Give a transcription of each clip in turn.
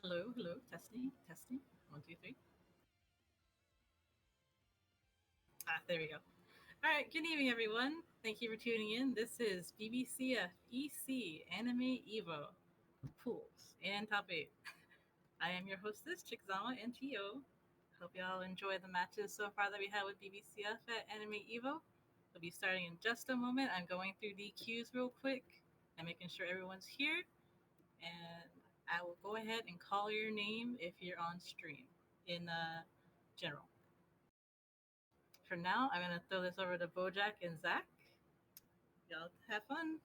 Hello, hello, testing, testing. One, two, three. There we go. All right, good evening, everyone. Thank you for tuning in. This is BBCF EC Anime Evo Pools and Top 8. I am your hostess, Chickzama and TO. Hope y'all enjoy the matches so far that we had with BBCF at Anime Evo. We'll be starting in just a moment. I'm going through the queues real quick and making sure everyone's here. And I will go ahead and call your name if you're on stream in general. For now, I'm going to throw this over to Bojack and Zach. Y'all have fun.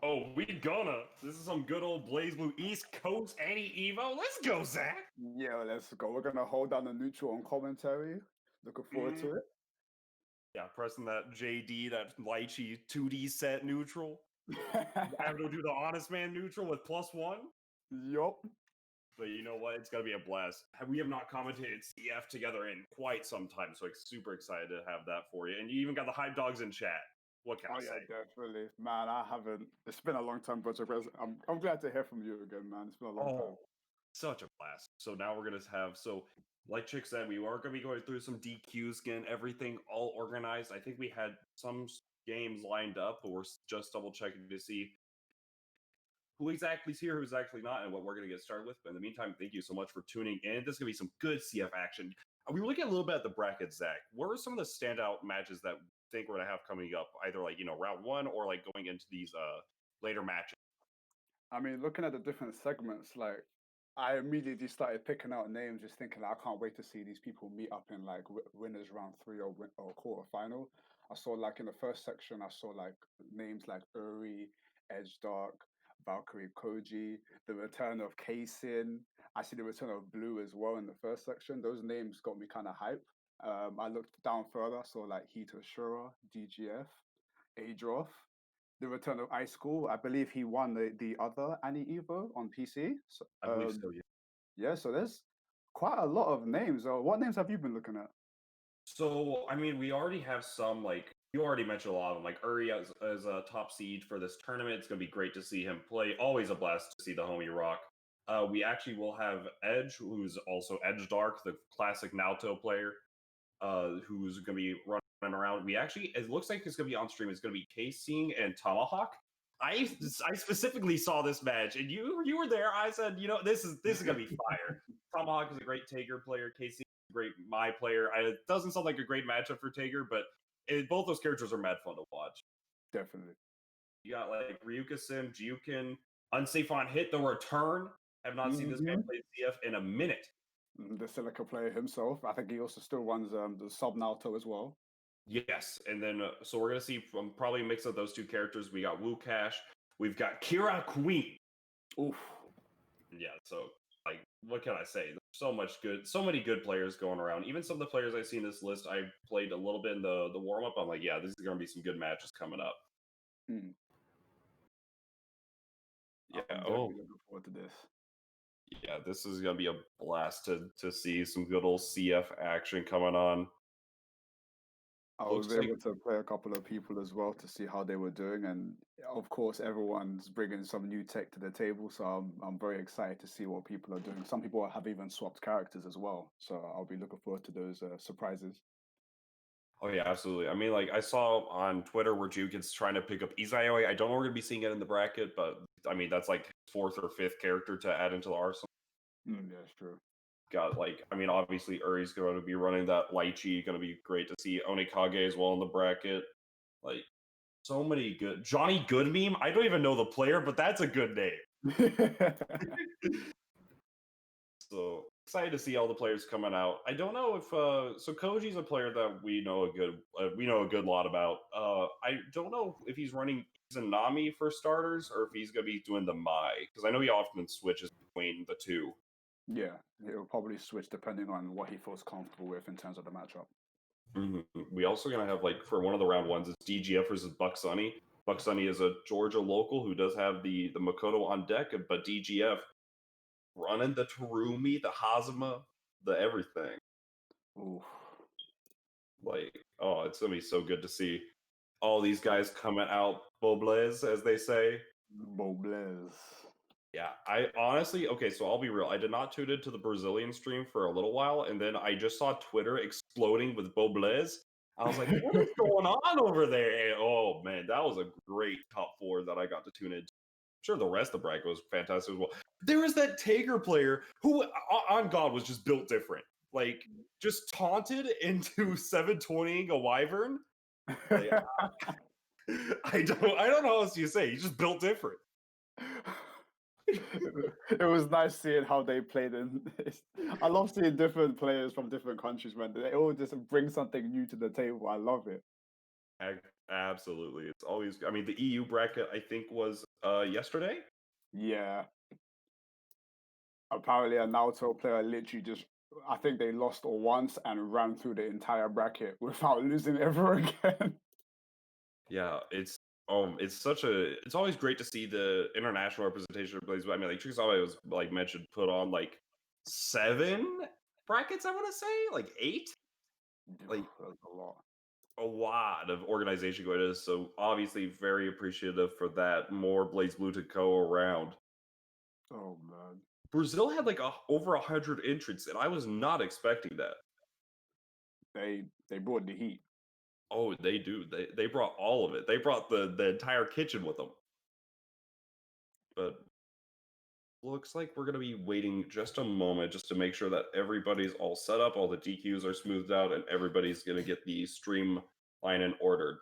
Oh, we gonna. This is some good old Blaze Blue East Coast AnimEVO. Let's go, Zach. Yeah, let's go. We're gonna hold down the neutral on commentary. Looking forward to it. Yeah, pressing that JD, that lychee 2D set neutral. Have to do the honest man neutral with +1. Yup. But you know what? It's gonna be a blast. We have not commentated CF together in quite some time, so super excited to have that for you. And you even got the hype dogs in chat. What can I say? Definitely, man. I haven't. It's been a long time, but I'm glad to hear from you again, man. It's been a long time. Such a blast. So now we're gonna have like Chick said, we are gonna be going through some DQs, getting everything all organized. I think we had some games lined up, but we're just double checking to see who exactly is here, who's actually not, and what we're going to get started with. But in the meantime, thank you so much for tuning in. This is going to be some good CF action. We were looking a little bit at the bracket, Zach. What are some of the standout matches that you think we're going to have coming up, either round one or going into these later matches? I mean, looking at the different segments, I immediately started picking out names, just thinking I can't wait to see these people meet up in winners round 3 or quarterfinal. I saw in the first section, I saw names like Uri, Edge Dark, Valkyrie Koji, the return of Keisin. I see the return of Blue as well in the first section. Those names got me kind of hype. I looked down further, I saw Hito Shura, DGF, Adroth, the return of Ice School. I believe he won the other AnimEVO on PC. So, I believe so, yeah. Yeah, so there's quite a lot of names. What names have you been looking at? So, I mean, we already have some, you already mentioned a lot of them, like Uri as a top seed for this tournament. It's going to be great to see him play. Always a blast to see the homie rock. We actually will have Edge, who's also Edge Dark, the classic Naoto player, who's going to be running around. It looks like it's going to be on stream. It's going to be Casing and Tomahawk. I specifically saw this match, and you were there. I said, this is going to be fire. Tomahawk is a great Taker player. Casey great my player. It doesn't sound like a great matchup for Taker, but both those characters are mad fun to watch. Definitely. You got Ryuka Sim, Jiukin, Unsafe on Hit, the return. Have not seen this man play CF in a minute. The Silica player himself. I think he also still runs the sub Naoto as well. Yes, and then so we're gonna see probably a mix of those two characters. We got Wu Cash, we've got Kira Queen. Oof. Yeah, so what can I say? There's so many good players going around. Even some of the players I see in this list, I played a little bit in the warm up. I'm like, yeah, this is gonna be some good matches coming up. Yeah, I'm definitely looking forward to this. Yeah, this is gonna be a blast to see some good old CF action coming on. I was able to play a couple of people as well to see how they were doing, and of course, everyone's bringing some new tech to the table. So I'm very excited to see what people are doing. Some people have even swapped characters as well, so I'll be looking forward to those surprises. Oh yeah, absolutely. I mean, I saw on Twitter where Jukin's trying to pick up Izayoi. I don't know if we're gonna be seeing it in the bracket, but I mean that's like 4th or 5th character to add into the arsenal. Yeah, it's true. Got obviously Uri's going to be running that lychee. Going to be great to see Onikage as well in the bracket. So many good Johnny Good meme. I don't even know the player, but that's a good name. So excited to see all the players coming out. I don't know if so Koji's a player that we know a good lot about. I don't know if he's running Izanami for starters or if he's gonna be doing the Mai, because I know he often switches between the two. Yeah, he'll probably switch depending on what he feels comfortable with in terms of the matchup. We also gonna have for one of the round ones, it's DGF versus Buck Sunny. Buck Sunny is a Georgia local who does have the Makoto on deck, but DGF running the Terumi, the Hazama, the everything. Ooh. It's gonna be so good to see all these guys coming out, Boblez, as they say. Boblez. Yeah, I honestly, okay, so I'll be real. I did not tune into the Brazilian stream for a little while, and then I just saw Twitter exploding with Bo Blaze. I was like, what is going on over there? And, oh man, that was a great top four that I got to tune in. Sure, the rest of the bracket was fantastic as well. There was that Taker player who, on God, was just built different. Like, just taunted into 720ing a Wyvern. Like, I don't know what else you say. He's just built different. It was nice seeing how they played, and I love seeing different players from different countries, man. They all just bring something new to the table. I love it. Absolutely, it's always. I mean, the EU bracket I think was yesterday. Yeah. Apparently, a Naruto player literally just, I think they lost once and ran through the entire bracket without losing ever again. Yeah, it's always great to see the international representation of Blaze. I mean, like Chickzama was like mentioned, put on like 7 brackets. I want to say like 8. Like That's a lot. A lot of organization going into this, so obviously very appreciative for that. More Blaze Blue to go around. Oh man, Brazil had like over 100 entrants, and I was not expecting that. they brought the heat. Oh, they do. They brought all of it. They brought the entire kitchen with them. But looks like we're going to be waiting just a moment just to make sure that everybody's all set up, all the DQs are smoothed out, and everybody's going to get the stream line in ordered.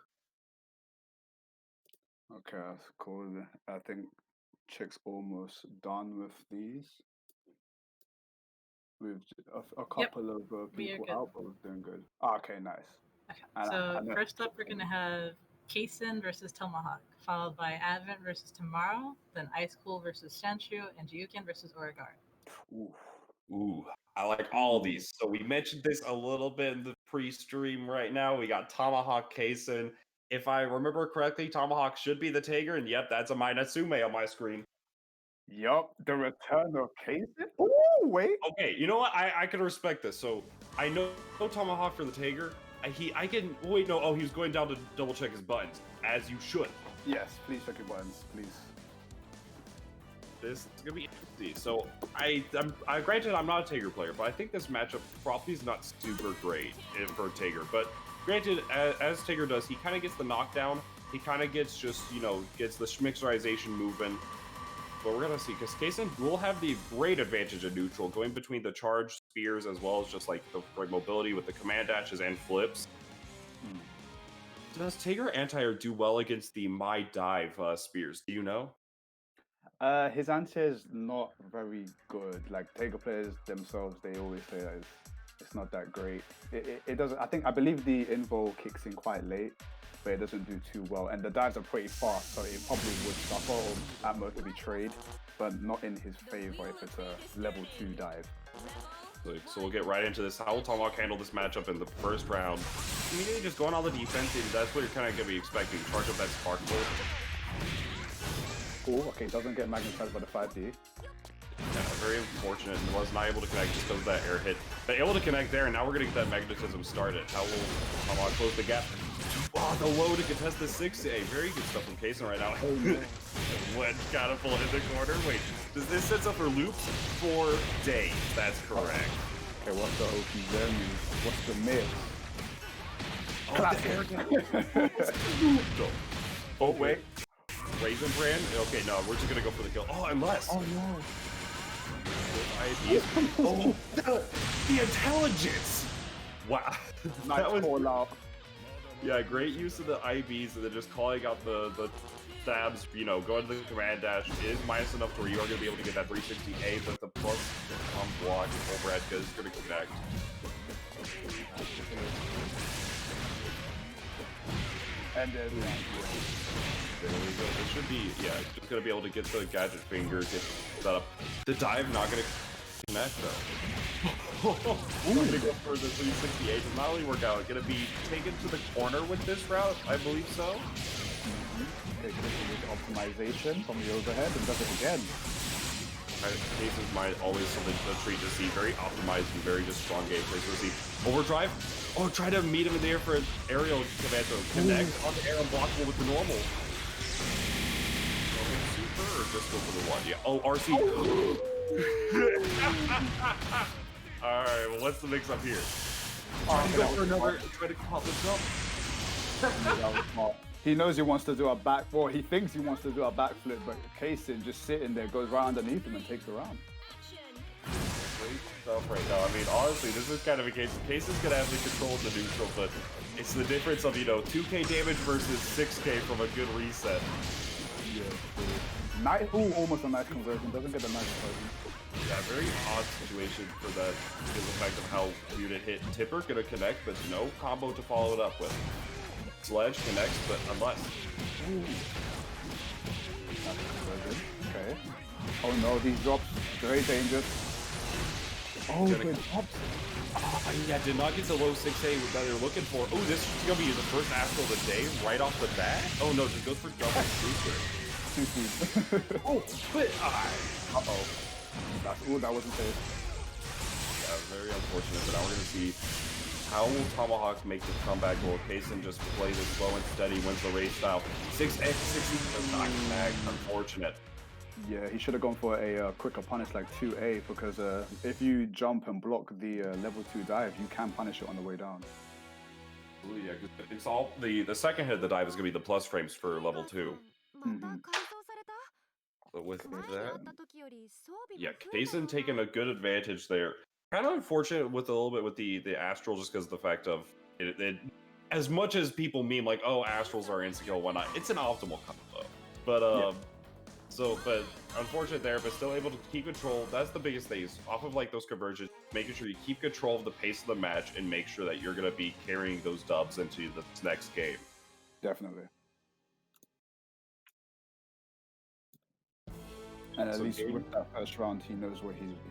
Okay, that's cool. I think Chick's almost done with these. With a couple of people out, but we're doing good. Oh, okay, nice. Okay. So first up, we're going to have Kason versus Tomahawk, followed by Advent versus Tomorrow, then Ice Cool versus Shanshu, and Jiyuken versus Oregar. Ooh, I like all these. So we mentioned this a little bit in the pre-stream right now. We got Tomahawk, Kason. If I remember correctly, Tomahawk should be the Tager, and yep, that's a Mainatsume on my screen. Yup, the return of Kason? Oh, wait. Okay, you know what? I can respect this. So I know Tomahawk for the Tager. I can wait. No, he was going down to double check his buttons, as you should. Yes, please check your buttons, please. This is gonna be interesting. So I granted I'm not a Tager player, but I think this matchup probably is not super great for Tager. But granted, as Tager does, he kind of gets the knockdown. He kind of gets gets the schmixerization moving. But we're gonna see, because Kason will have the great advantage of neutral, going between the charge spears as well as just like the mobility with the command dashes and flips. Does Tager anti-air do well against the My Dive spears? Do you know? His anti is not very good. Like Tager players themselves, they always say that it's not that great. It doesn't. I believe the invo kicks in quite late, but it doesn't do too well. And the dives are pretty fast, so it probably would suffer or at most be trade, but not in his favor if it's a level 2 dive. So we'll get right into this. How will Tomahawk handle this matchup in the first round? Immediately just going on the defense, and that's what you're kind of going to be expecting. Charge up that Spark Bolt. Cool, okay, doesn't get magnetized by the 5D. Yeah, very unfortunate, and was not able to connect just because of that air hit. But able to connect there, and now we're going to get that magnetism started. How will Tomahawk close the gap? Oh, the low to contest the 6A. Very good stuff from Kason right now. What? Gotta pull it in the corner. Wait, does this set up for loops for days? That's correct. Okay, what's the OP there mean? What's the miss? Classic. Oh, wait. Raisin Brand? Okay, no, we're just gonna go for the kill. Oh, unless. Oh, no. Oh, the intelligence! Wow. Nice call out. Yeah, great use of the IBs and then just calling out the stabs, going to the command dash is minus enough where you are going to be able to get that 360A, but the plus on block overhead is going to connect. And then there we go. This should be, just going to be able to get the gadget finger, get that up. The dive not going to connect though. I'm going to go for the 368. Does not really work out. Going to be taken to the corner with this route, I believe so. Take the optimization from the overhead and does it again. Cases might always something to treat to see. Very optimized and very just strong gameplay. So see overdrive. Oh, try to meet him in the air for an aerial command to connect on the air unblockable with the normal. Super or just go for the one. Yeah. Oh, RC. All right. Well, what's the mix-up here? Try to go for another. Try to call the jump. That was smart. He knows he wants to do a back. Well, he thinks he wants to do a backflip, but Kaysen just sitting there, goes right underneath him and takes the round. Great stuff right now. I mean, honestly, this is kind of a case. Kaysen's gonna have the control of the neutral, but it's the difference of 2K damage versus 6K from a good reset. Yeah. Almost a nice conversion. Doesn't get a nice conversion. Yeah, very odd situation for that because of the fact of how unit hit. Tipper gonna connect, but no combo to follow it up with. Sledge connects, but unless. Okay. Oh no, these drops very dangerous. Oh, good drops. Yeah, did not get the low 6A that they're looking for. Oh, this is gonna be the first Astral of the day right off the bat. Oh no, just goes for double super. Oh, but that wasn't safe. Yeah, very unfortunate, but now we're gonna see how will Tomahawks make the comeback. Will Kaysen just play this slow and steady, wins the race style? 6X, 60 does not connect. Unfortunate. Yeah, he should have gone for a quicker punish like 2A because if you jump and block the level 2 dive, you can punish it on the way down. Ooh, yeah, it's all the second hit of the dive is gonna be the plus frames for level 2. But with that, yeah, Kaysen taking a good advantage there. Kind of unfortunate with a little bit with the Astral, just because of the fact of it. As much as people meme like, oh, Astrals are insta-kill, whatnot, it's an optimal combo. But but unfortunate there, but still able to keep control. That's the biggest thing, is off of like those conversions, making sure you keep control of the pace of the match and make sure that you're going to be carrying those dubs into the next game. Definitely. And at least with that first round, he knows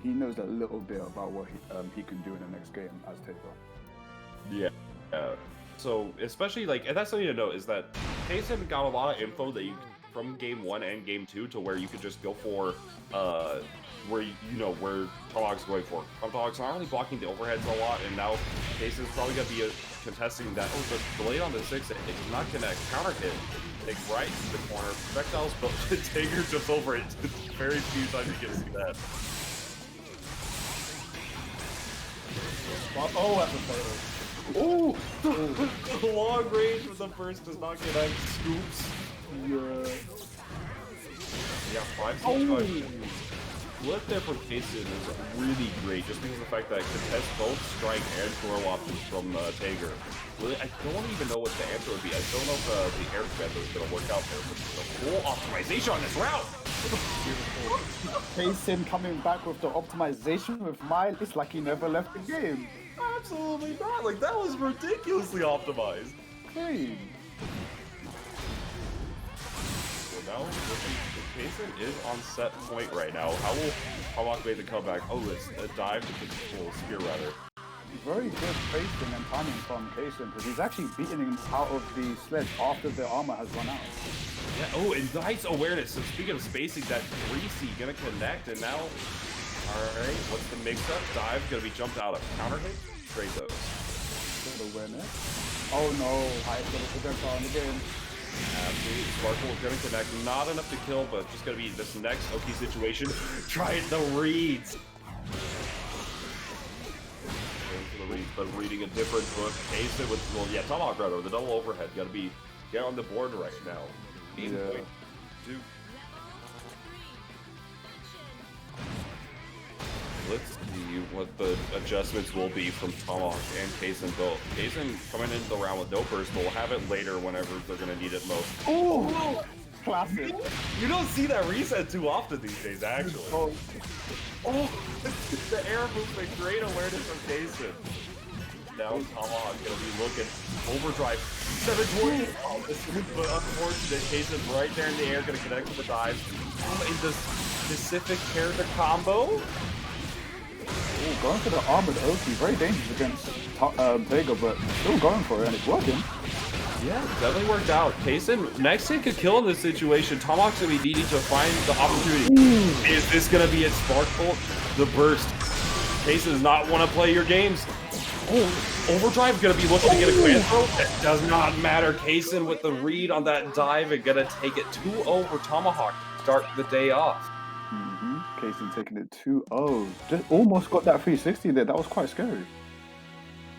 he knows a little bit about what he can do in the next game as Taper. Yeah. So especially and that's something to note is that Kaysen got a lot of info that you from game 1 and game 2 to where you could just go for where where Tomahawk's going for. Tomahawk's not really blocking the overheads a lot, and now Kaysen's probably gonna be contesting that. Oh, the delayed on the 6, it does not connect. Counter hit. Take right to the corner. Projectiles, but Tager jumps over it. Very few times you get to see that. Oh, that's a fatal. Oh! The long range with the first does not connect. Scoops. Yeah. Yeah, 5-6. Flip there from Kaysen is really great, just because of the fact that it contests both strike and throw options from Tager. Really, I don't even know what the answer would be. I don't know if the air method is going to work out there, but the full optimization on this route! Kaysen coming back with the optimization with Mile, it's like he never left the game. Absolutely not! Like, that was ridiculously optimized. Clean. So now, Kaysen is on set point right now. How will Tomahawk make the comeback? Oh, it's a dive to control, spear rather. Very good spacing and timing from Kaysen, because he's actually beating him out of the sledge after the armor has run out. Yeah, oh, and nice awareness. So speaking of spacing, that 3C gonna connect, and now, alright, what's the mix-up? Dive gonna be jumped out of. Counter hit? Trade those. Good awareness. Oh no, highest level projectile in the game. Absolutely. Sparkle is gonna connect. Not enough to kill, but just gonna be this next Oki situation. Try the reads. But reading a different book. Kaysen with, Tomahawk rather, the double overhead. Gotta get on the board right now. Yeah. Let's see what the adjustments will be from Tomahawk and Kaysen both. Kaysen coming into the round with no burst, but we'll have it later whenever they're gonna need it most. Oh, classic. You don't see that reset too often these days, actually. Oh, the air movement, great awareness from Kaysen. Now Tomahawk gonna be looking overdrive 720. Oh, this is unfortunate. Kaysen right there in the air, gonna connect with the dive. In the specific character combo. Oh, going for the armored Oki, very dangerous against Vega, but still going for it, and it's working. Yeah, definitely worked out. Kaysen, next hit could kill in this situation. Tomahawk's gonna be needing to find the opportunity. Is this gonna be it? Sparkle, the burst. Kaysen does not want to play your games. Oh, Overdrive gonna be looking to get a command throw. It does not matter. Kaysen with the read on that dive and gonna take it 2-0 for Tomahawk. start the day off. Kaysen taking it 2-0. Just almost got that 360 there. That was quite scary.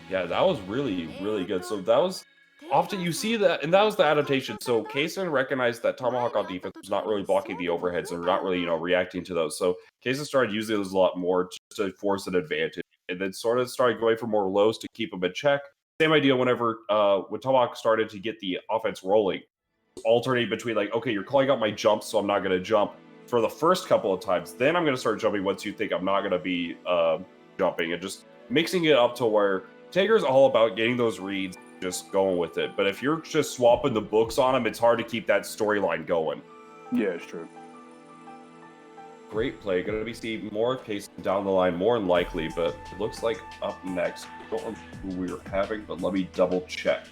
Yeah, that was really, really good. So that was often you see that, and that was the adaptation. So Kaysen recognized that Tomahawk on defense was not really blocking the overheads and not really, reacting to those. So Kaysen started using those a lot more just to force an advantage, and then sort of started going for more lows to keep them in check. Same idea whenever when Tomahawk started to get the offense rolling, alternate between like, okay, you're calling out my jumps, so I'm not going to jump for the first couple of times. Then I'm going to start jumping once you think I'm not going to be jumping, and just mixing it up to where Tager's all about getting those reads, just going with it. But if you're just swapping the books on him, it's hard to keep that storyline going. Yeah, it's true. Great play. Going to be seeing more cases down the line, more than likely, but it looks like up next, I don't know who we were having, but let me double check.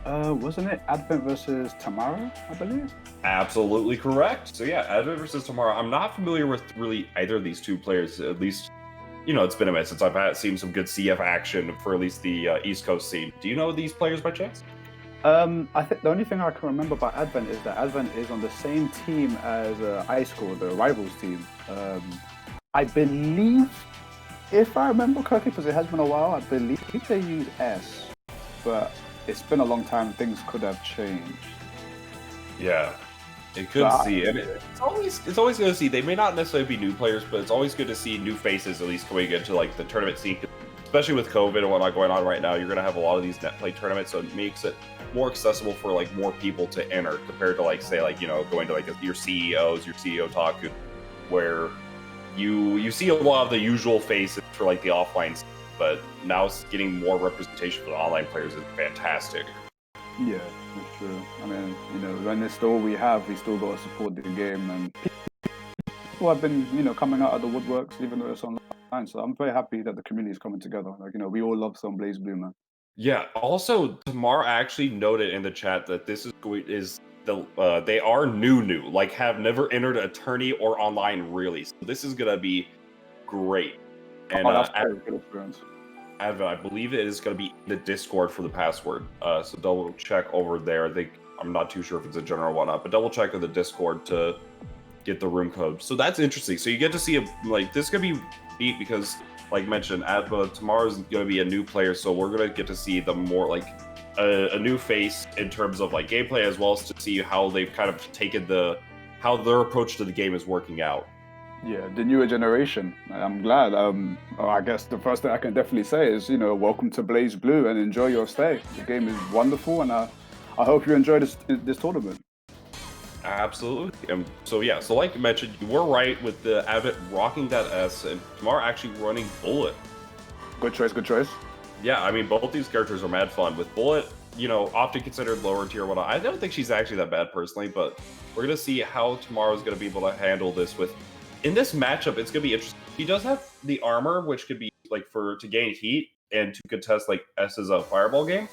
Wasn't it Advent versus Tamara, I believe? Absolutely correct. So yeah, Advent versus Tamara. I'm not familiar with really either of these two players, at least, it's been a minute since I've seen some good CF action for at least the East Coast scene. Do you know these players by chance? I think the only thing I can remember about Advent is that Advent is on the same team as iScore, the rivals team. I believe, if I remember correctly, because it has been a while, I believe they use S, but it's been a long time. Things could have changed. Yeah. It could see. I mean, it's always good to see. They may not necessarily be new players, but it's always good to see new faces at least going into like the tournament scene. Especially with COVID and whatnot going on right now, you're gonna have a lot of these net play tournaments, so it makes it more accessible for like more people to enter compared to like say like going to like your CEOs, your CEO Taku, where you see a lot of the usual faces for like the offline scene, but now it's getting more representation for the online players is fantastic. Yeah, that's true. I mean, when it's all we have, we still got to support the game, and people have been, coming out of the woodworks, even though it's online. So I'm very happy that the community is coming together. Like, we all love some Blaze Blue, man. Yeah. Also, Tamar actually noted in the chat that this they are new, like have never entered a tourney or online really. So this is gonna be great. And that's a good experience. Advent, I believe it is going to be in the Discord for the password. So double check over there. I'm not too sure if it's a general one up, but double check in the Discord to get the room code. So that's interesting. So you get to see this is going to be neat because, like mentioned, Adva tomorrow's going to be a new player, so we're going to get to see the more like a new face in terms of like gameplay, as well as to see how they've kind of taken how their approach to the game is working out. Yeah, the newer generation. I'm glad. I guess the first thing I can definitely say is, welcome to Blaze Blue and enjoy your stay. The game is wonderful, and I hope you enjoy this tournament. Absolutely. So like you mentioned, you were right with the Advent rocking that S, and Tamar actually running Bullet. Good choice. Yeah, I mean, both these characters are mad fun. With Bullet, often considered lower tier whatnot. I don't think she's actually that bad personally, but we're going to see how Tamara's going to be able to handle this with... In this matchup, it's going to be interesting. He does have the armor, which could be like to gain heat and to contest like S's fireball game.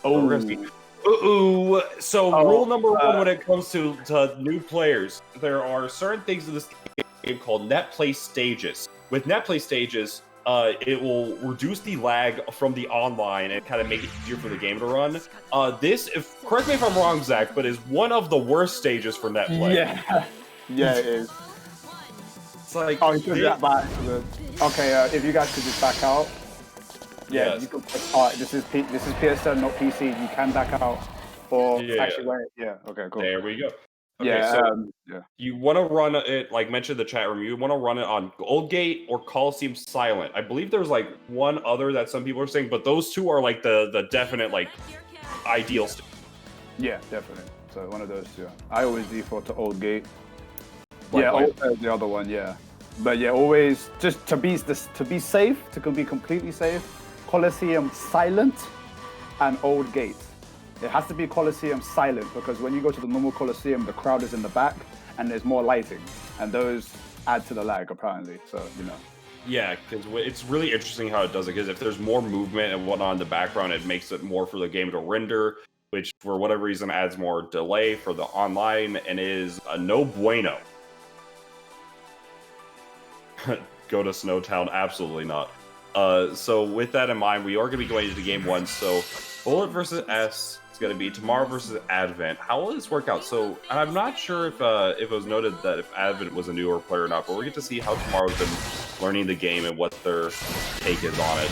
Oh, so we're gonna see. So rule number one when it comes to new players, there are certain things in this game called net play stages. With net play stages, it will reduce the lag from the online and kind of make it easier for the game to run. Correct me if I'm wrong, Zach, but is one of the worst stages for net play. Yeah, it is. Like, if you guys could just back out. Yeah, yes. You could. This is PSN, not PC. You can back out, or actually wait. Yeah. Okay. Cool. There we go. Okay, you want to run it, like mentioned in the chat room. You want to run it on Old Gate or Coliseum Silent. I believe there's like one other that some people are saying, but those two are like the definite like ideal. Yeah, definitely. So one of those two. I always default to Old Gate. The other one, but always just to be safe, to be completely safe. Coliseum Silent and Old Gate. It has to be Coliseum Silent because when you go to the normal Coliseum, the crowd is in the back and there's more lighting, and those add to the lag apparently. So Yeah, because it's really interesting how it does it. Because if there's more movement and whatnot in the background, it makes it more for the game to render, which for whatever reason adds more delay for the online and is a no bueno. Go to Snowtown? Absolutely not. So with that in mind, we are going to be going into game one. So Bullet versus S is going to be tomorrow versus Advent. How will this work out? So I'm not sure if it was noted that if Advent was a newer player or not, but we're going to see how tomorrow's been learning the game and what their take is on it.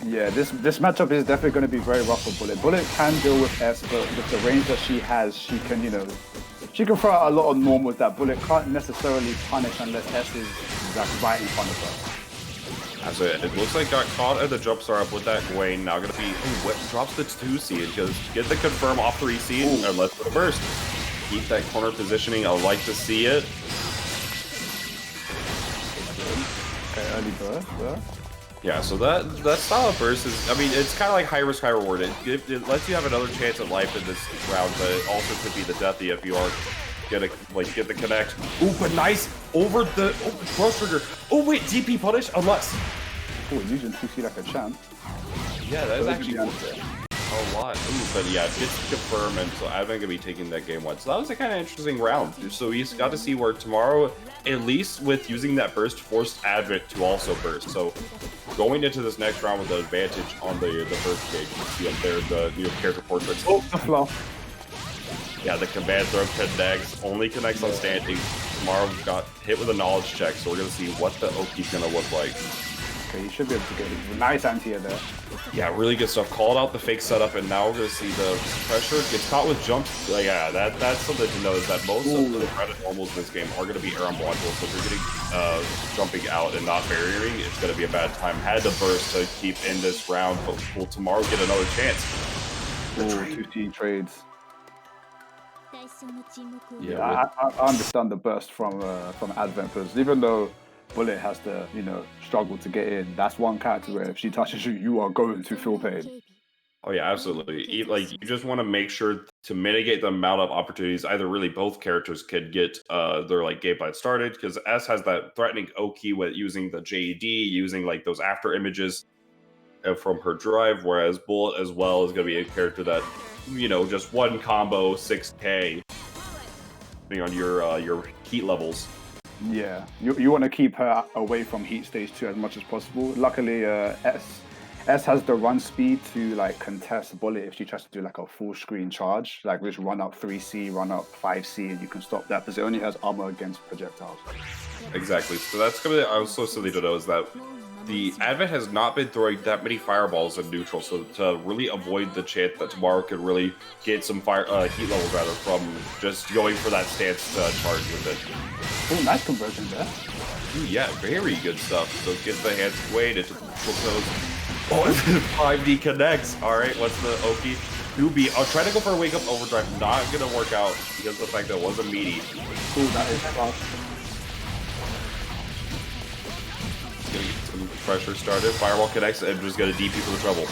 Yeah, this matchup is definitely going to be very rough for Bullet. Bullet can deal with S, but with the range that she has, she can, she can throw out a lot of normals that Bullet can't necessarily punish unless S is like right in front of her. So it looks like got caught at the jump start up with that Gwen. Now going to be what drops the 2 seed because get the confirm off 3 seed and let's go burst. Keep that corner positioning. I like to see it. Okay, early burst. Yeah. Yeah, so that style of burst is, I mean, it's kind of like high risk, high reward. It lets you have another chance at life in this round, but it also could be the death if you are gonna get the connect. Ooh, but nice over the cross trigger. Oh wait, DP punish unless. Oh, using 2C like a champ. Yeah, that is actually a lot. Ooh, but yeah, it's confirmed, and so Advent gonna be taking that game 1. So that was a kind of interesting round. So we got to see where tomorrow, at least with using that burst, forced Advent to also burst. So going into this next round with the advantage on the burst gauge, you see up there the character portraits. Oh, the flaw. Yeah, the command throw connects, only connects on standing. Tomorrow got hit with a knowledge check, so we're gonna see what the Oki's gonna look like. Okay, you should be able to get a nice anti-air there. Yeah, really good stuff. Called out the fake setup, and now we're gonna see the pressure gets caught with jump. Like, yeah, that's something to know is that most of the credit normals in this game are gonna be air on modules. So if you're getting jumping out and not barriering, it's gonna be a bad time. Had to burst to keep in this round, but will tomorrow get another chance? Ooh, 2T trades. Yeah, I understand the burst from Advent because even though Bullet has to, struggle to get in, that's one character where if she touches you, you are going to feel pain. Oh yeah, absolutely. Like you just want to make sure to mitigate the amount of opportunities either really both characters could get their like gameplay started because S has that threatening Oki with using the JED, using like those after images from her drive, whereas Bullet as well is going to be a character that just one combo 6K depending on your heat levels. Yeah, you want to keep her away from heat stage 2 as much as possible. Luckily, S has the run speed to like contest Bullet if she tries to do like a full screen charge, like just run up 3C, run up 5C, and you can stop that because it only has armor against projectiles. Exactly. So that's going to also something to know is that the Advent has not been throwing that many fireballs in neutral, so to really avoid the chance that tomorrow could really get some heat levels rather from just going for that stance charge with it. Oh, nice conversion there. Ooh, yeah, very good stuff. So get the hands weight into the neutral close. Oh, 5D connects. All right, what's the Oki? 2B. I'll try to go for a wake up overdrive. Not gonna work out because of the fact that it wasn't meaty. Ooh, that is tough. Gonna get some pressure started. Firewall connects and just gonna DP for the trouble.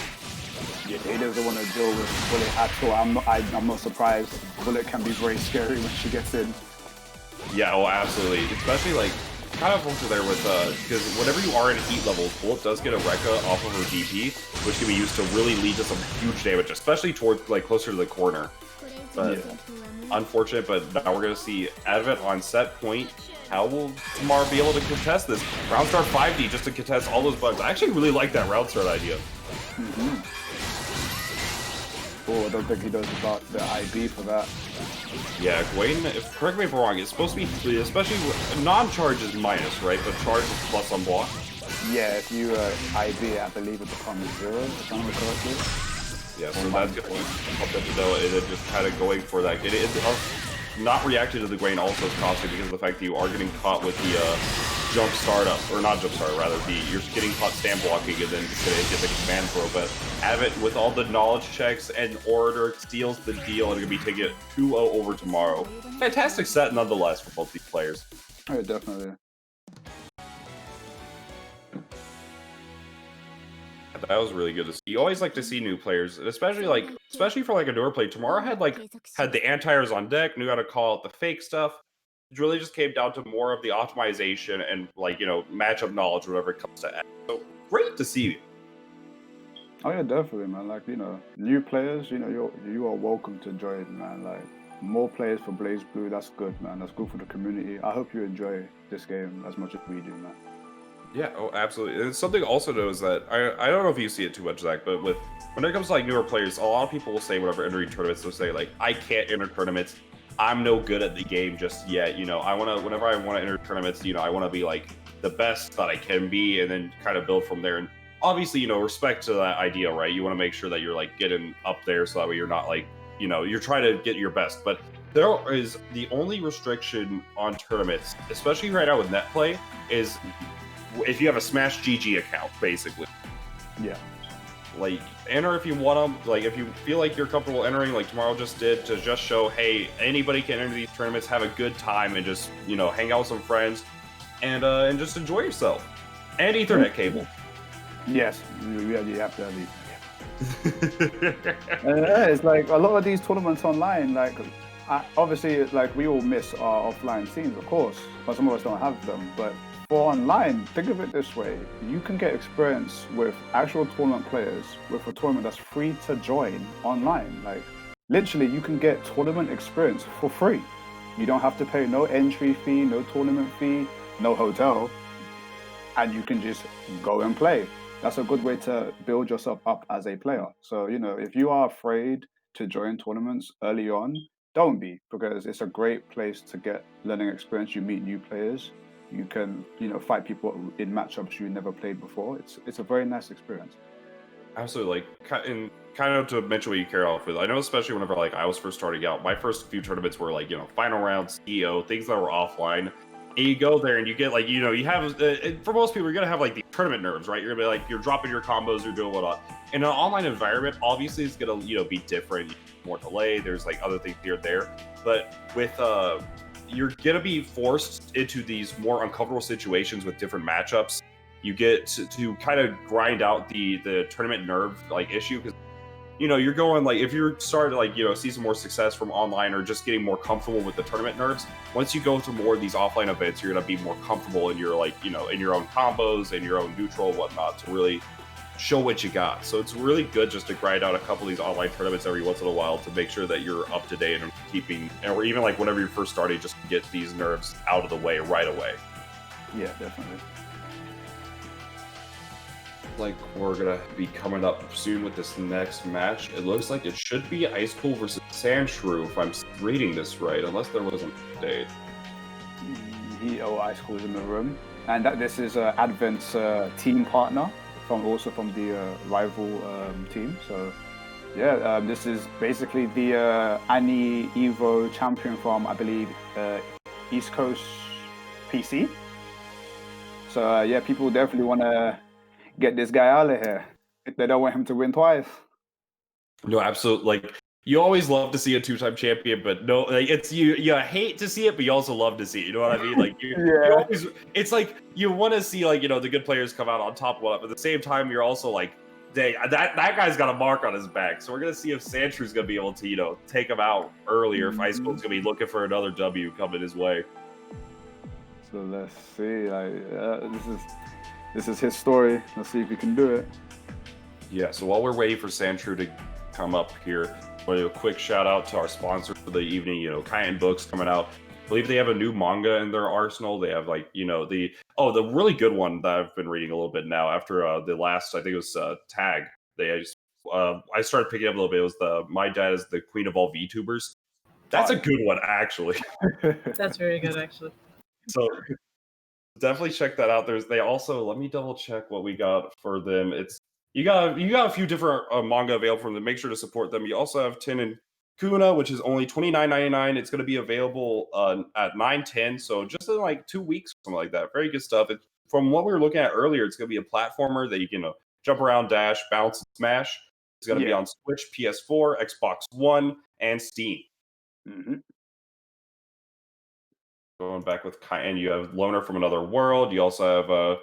Yeah, he doesn't want to deal with Bullet at all. I'm not surprised. Bullet can be very scary when she gets in. Yeah, well, absolutely. Especially like kind of over there with because whenever you are in heat levels, Bullet does get a Rekka off of her DP, which can be used to really lead to some huge damage, especially towards like closer to the corner. But unfortunate, but now we're gonna see Advent on set point. How will Tamar be able to contest this? Round start 5D just to contest all those bugs. I actually really like that round start idea. Oh, I don't think he knows about the IB for that. Yeah, Gwen, correct me if I'm wrong, it's supposed to be, especially non-charge is minus, right? But charge is plus on block. Yeah, if you IB, I believe it becomes 0, if I remember correctly. Yeah, so that's going to help them to know, and then just kind of going for that. Not reacting to the grain also is costly because of the fact that you are getting caught with the jump startup, or not jump start, rather, you're getting caught stand blocking and then just going to get the command throw. But Advent, with all the knowledge checks and order, steals the deal and going to be taking it 2-0 over tomorrow. Fantastic set nonetheless for both these players. Oh, definitely. That was really good to see. You always like to see new players, especially for like a newer play. Tomorrow had the anti-airs on deck, knew how to call out the fake stuff. It really just came down to more of the optimization and matchup knowledge, whatever it comes to. So great to see you. Oh yeah, definitely, man. Like new players, you are welcome to join, man. Like more players for Blaze Blue, that's good, man. That's good for the community. I hope you enjoy this game as much as we do, man. Yeah, oh, absolutely. And something also though is that I don't know if you see it too much, Zach, but when it comes to like newer players, a lot of people will say whenever entering tournaments, they'll say like, I can't enter tournaments. I'm no good at the game just yet. Whenever I want to enter tournaments, I want to be like the best that I can be, and then kind of build from there. And obviously, respect to that idea, right? You want to make sure that you're like getting up there, so that way you're not like, you're trying to get your best. But there is the only restriction on tournaments, especially right now with net play, is if you have a Smash GG account, basically. Yeah. Like, enter if you want them. Like, if you feel like you're comfortable entering, like Tomorrow just did, to just show, hey, anybody can enter these tournaments, have a good time, and just, hang out with some friends, and just enjoy yourself. And Ethernet cable. Yes, you have to have Ethernet. It's like a lot of these tournaments online, like, obviously, like, we all miss our offline scenes, of course, but some of us don't have them. But for online, think of it this way: you can get experience with actual tournament players with a tournament that's free to join online. Like, literally, you can get tournament experience for free. You don't have to pay no entry fee, no tournament fee, no hotel, and you can just go and play. That's a good way to build yourself up as a player. So, if you are afraid to join tournaments early on, don't be, because it's a great place to get learning experience. You meet new players. You can, fight people in matchups you never played before. It's a very nice experience. Absolutely. And kind of to mention what you carry off with, I know especially whenever like I was first starting out, my first few tournaments were like, final rounds, CEO, things that were offline. And you go there and you get like, you have, for most people, you're going to have like the tournament nerves, right? You're going to be like, you're dropping your combos, you're doing whatnot. In an online environment, obviously it's going to, be different, more delay. There's like other things here and there. But with, you're going to be forced into these more uncomfortable situations with different matchups. You get to kind of grind out the tournament nerve like issue, because you're going like, if you're starting to like see some more success from online or just getting more comfortable with the tournament nerves, once you go through more of these offline events, you're going to be more comfortable in your like in your own combos and your own neutral and whatnot to really show what you got. So it's really good just to grind out a couple of these online tournaments every once in a while to make sure that you're up to date and keeping, or even like whenever you're first starting, just to get these nerves out of the way right away. Yeah, definitely. Like we're gonna be coming up soon with this next match. It looks like it should be Ice Cool versus Sandshrew, if I'm reading this right, unless there was an update. Ice Cool's in the room, and this is Advent's team partner from the rival team. So yeah, this is basically the AnimEVO champion from, I believe, East Coast PC. So yeah, people definitely want to get this guy out of here. They don't want him to win twice. No, absolutely. Like, you always love to see a two-time champion, but no, like it's you hate to see it, but you also love to see it. You know what I mean? Like you always, it's like you want to see like the good players come out on top of one, but at the same time you're also like, dang, that guy's got a mark on his back. So we're gonna see if Sandshrews gonna be able to take him out earlier. If Ice Cold's gonna be looking for another W coming his way. So let's see. This is his story. Let's see if he can do it. Yeah, so while we're waiting for Sandshrew to come up here, I want to do a quick shout out to our sponsor for the evening, Kaiten Books coming out. I believe they have a new manga in their arsenal. They have like, the really good one that I've been reading a little bit now after the last, I think it was Tag. I started picking up a little bit. It was My Dad is the Queen of All VTubers. That's a good one, actually. That's very good, actually. So definitely check that out. They also, let me double check what we got for them. You got a few different manga available from them. Make sure to support them. You also have Ten and Kuna, which is only $29.99. It's going to be available at 9/10, so just in like 2 weeks, something like that. Very good stuff. From what we were looking at earlier, it's going to be a platformer that you can jump around, dash, bounce, and smash. It's going to be on Switch, PS4, Xbox One, and Steam. Mm-hmm. Going back with Kaiten, you have Loner from Another World. You also have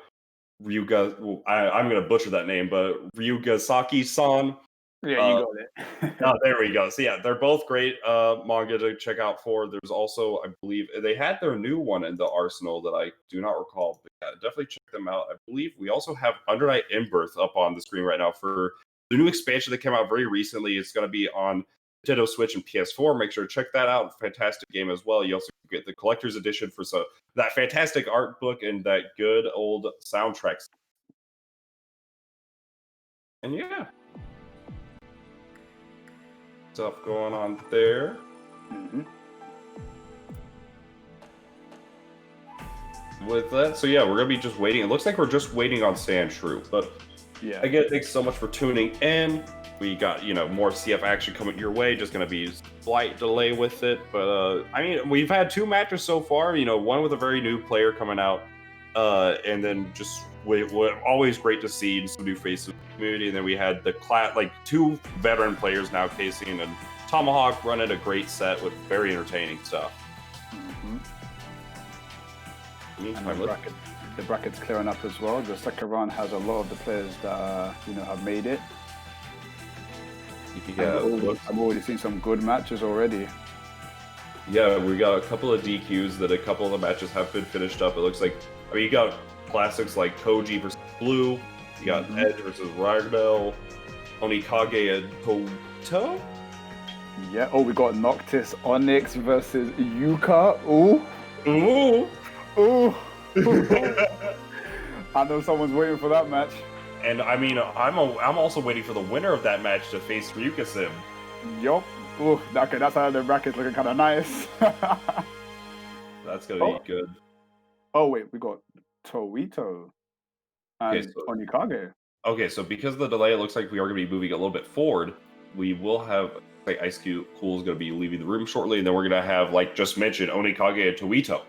Ryuga. Well, I'm going to butcher that name, but Ryugasaki-san. Yeah, you got it. Oh, there we go. So yeah, they're both great manga to check out for. There's also, I believe, they had their new one in the arsenal that I do not recall. But yeah, definitely check them out. I believe we also have Under Night In Birth up on the screen right now for the new expansion that came out very recently. It's going to be on Nintendo Switch and PS4. Make sure to check that out. Fantastic game as well. You also get the collector's edition for that fantastic art book and that good old soundtrack. And yeah, stuff going on there. Mm-hmm. With that, so yeah, we're gonna be just waiting. It looks like we're just waiting on Sand Shrew, but Yeah. again, thanks so much for tuning in. We got more CF action coming your way. Just gonna be slight delay with it, but I mean, we've had 2 matches so far. One with a very new player coming out, and then just always great to see some new faces in the community. And then we had the 2 veteran players now, Casey and Tomahawk, running a great set with very entertaining stuff. Mm-hmm. Meantime, And the bracket's clearing up as well. The second round has a lot of the players that have made it. Yeah, I've already seen some good matches already. Yeah, we got a couple of DQs that a couple of the matches have been finished up. It looks like, you got classics like Koji versus Blue, you got Edge versus Ragdoll, Onikage and Toto. Yeah. Oh, we got Noctis Onyx versus Yuka. Ooh. Ooh. Ooh. I know someone's waiting for that match. And I mean, I'm also waiting for the winner of that match to face Ryuka Sim. Yup. Ooh, okay, that's how the bracket's looking kind of nice. That's gonna be good. Oh wait, we got Toito and Okay, so- Onikage. Okay, so because of the delay, it looks like we are gonna be moving a little bit forward. We will have Ice Cube Cool is gonna be leaving the room shortly, and then we're gonna have, like just mentioned, Onikage and Toito.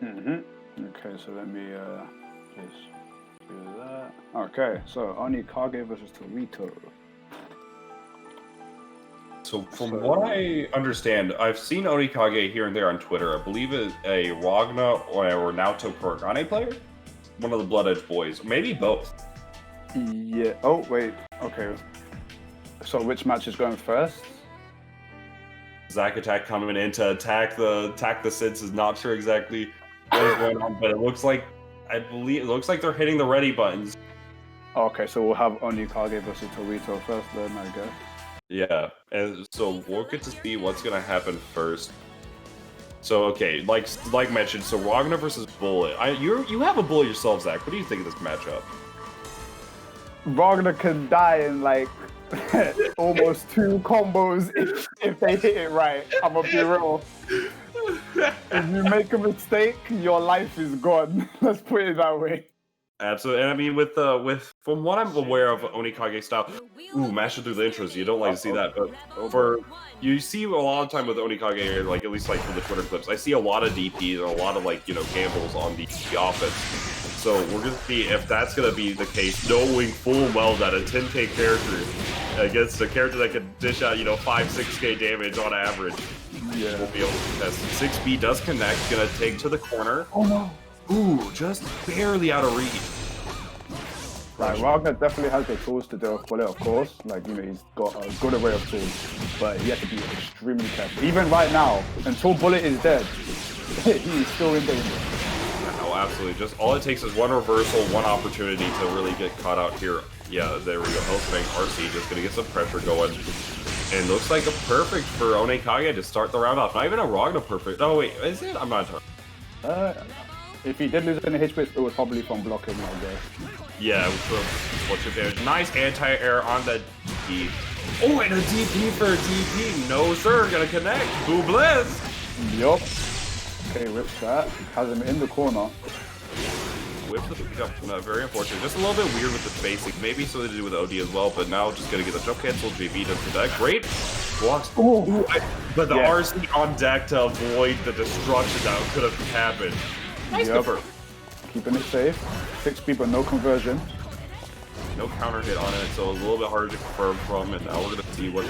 Mm-hmm. Okay, so let me just do that. Okay, so Onikage versus Toito. So from what I understand, I've seen Onikage here and there on Twitter. I believe it's a Ragna or Naoto Kuragane player, one of the Blood Edge boys, maybe both. Yeah. Oh wait. Okay. So which match is going first? Zack Attack coming in to attack the senses. Not sure exactly what is going on, but it looks like they're hitting the ready buttons. Okay, so we'll have Onikage versus Toito first, then I guess. Yeah, and so we'll get to see what's gonna happen first. So okay, like mentioned, so Ragna versus Bullet. You have a bullet yourself, Zach. What do you think of this matchup? Ragnar can die in like almost 2 combos if they hit it right. I'm gonna be real. If you make a mistake, your life is gone. Let's put it that way. Absolutely, and I mean with from what I'm aware of Onikage style, mashing through the intros, you don't like to see that, but you see a lot of time with Onikage, like at least like from the Twitter clips, I see a lot of DPs and a lot of gambles on the offense. So we're gonna see if that's gonna be the case, knowing full well that a 10k character against a character that can dish out 5-6k damage on average, will be able to test. 6B does connect, gonna take to the corner. Oh no. Ooh, just barely out of reach. Like, Ragnar definitely has the tools to deal with Bullet, of course. Like, he's got a good array of tools, but he has to be extremely careful. Even right now, until Bullet is dead, he's still in danger. Oh, absolutely. Just all it takes is one reversal, one opportunity to really get caught out here. Yeah, there we go. Hellspank RC just gonna get some pressure going. And looks like a perfect for Onikage to start the round off. Not even a Ragnar perfect. Oh wait, is it? I'm not sure. If he did lose any HP, it was probably from blocking, I guess. Yeah, what's your damage? Nice anti-air on the DP. Oh, and a DP for a DP. No, sir. Gonna connect. Boo Bliss. Yup. Okay, rips that. Has him in the corner. Whip the pick up. Very unfortunate. Just a little bit weird with the basic. Maybe something to do with OD as well, but now just gonna get the jump cancel. JB does connect. Great. Blocks. Ooh, but the RC on deck to avoid the destruction that could have happened. Nice cover. Keeping it safe. 6 people, no conversion. No counter hit on it, so a little bit harder to confirm from. And now we're gonna see what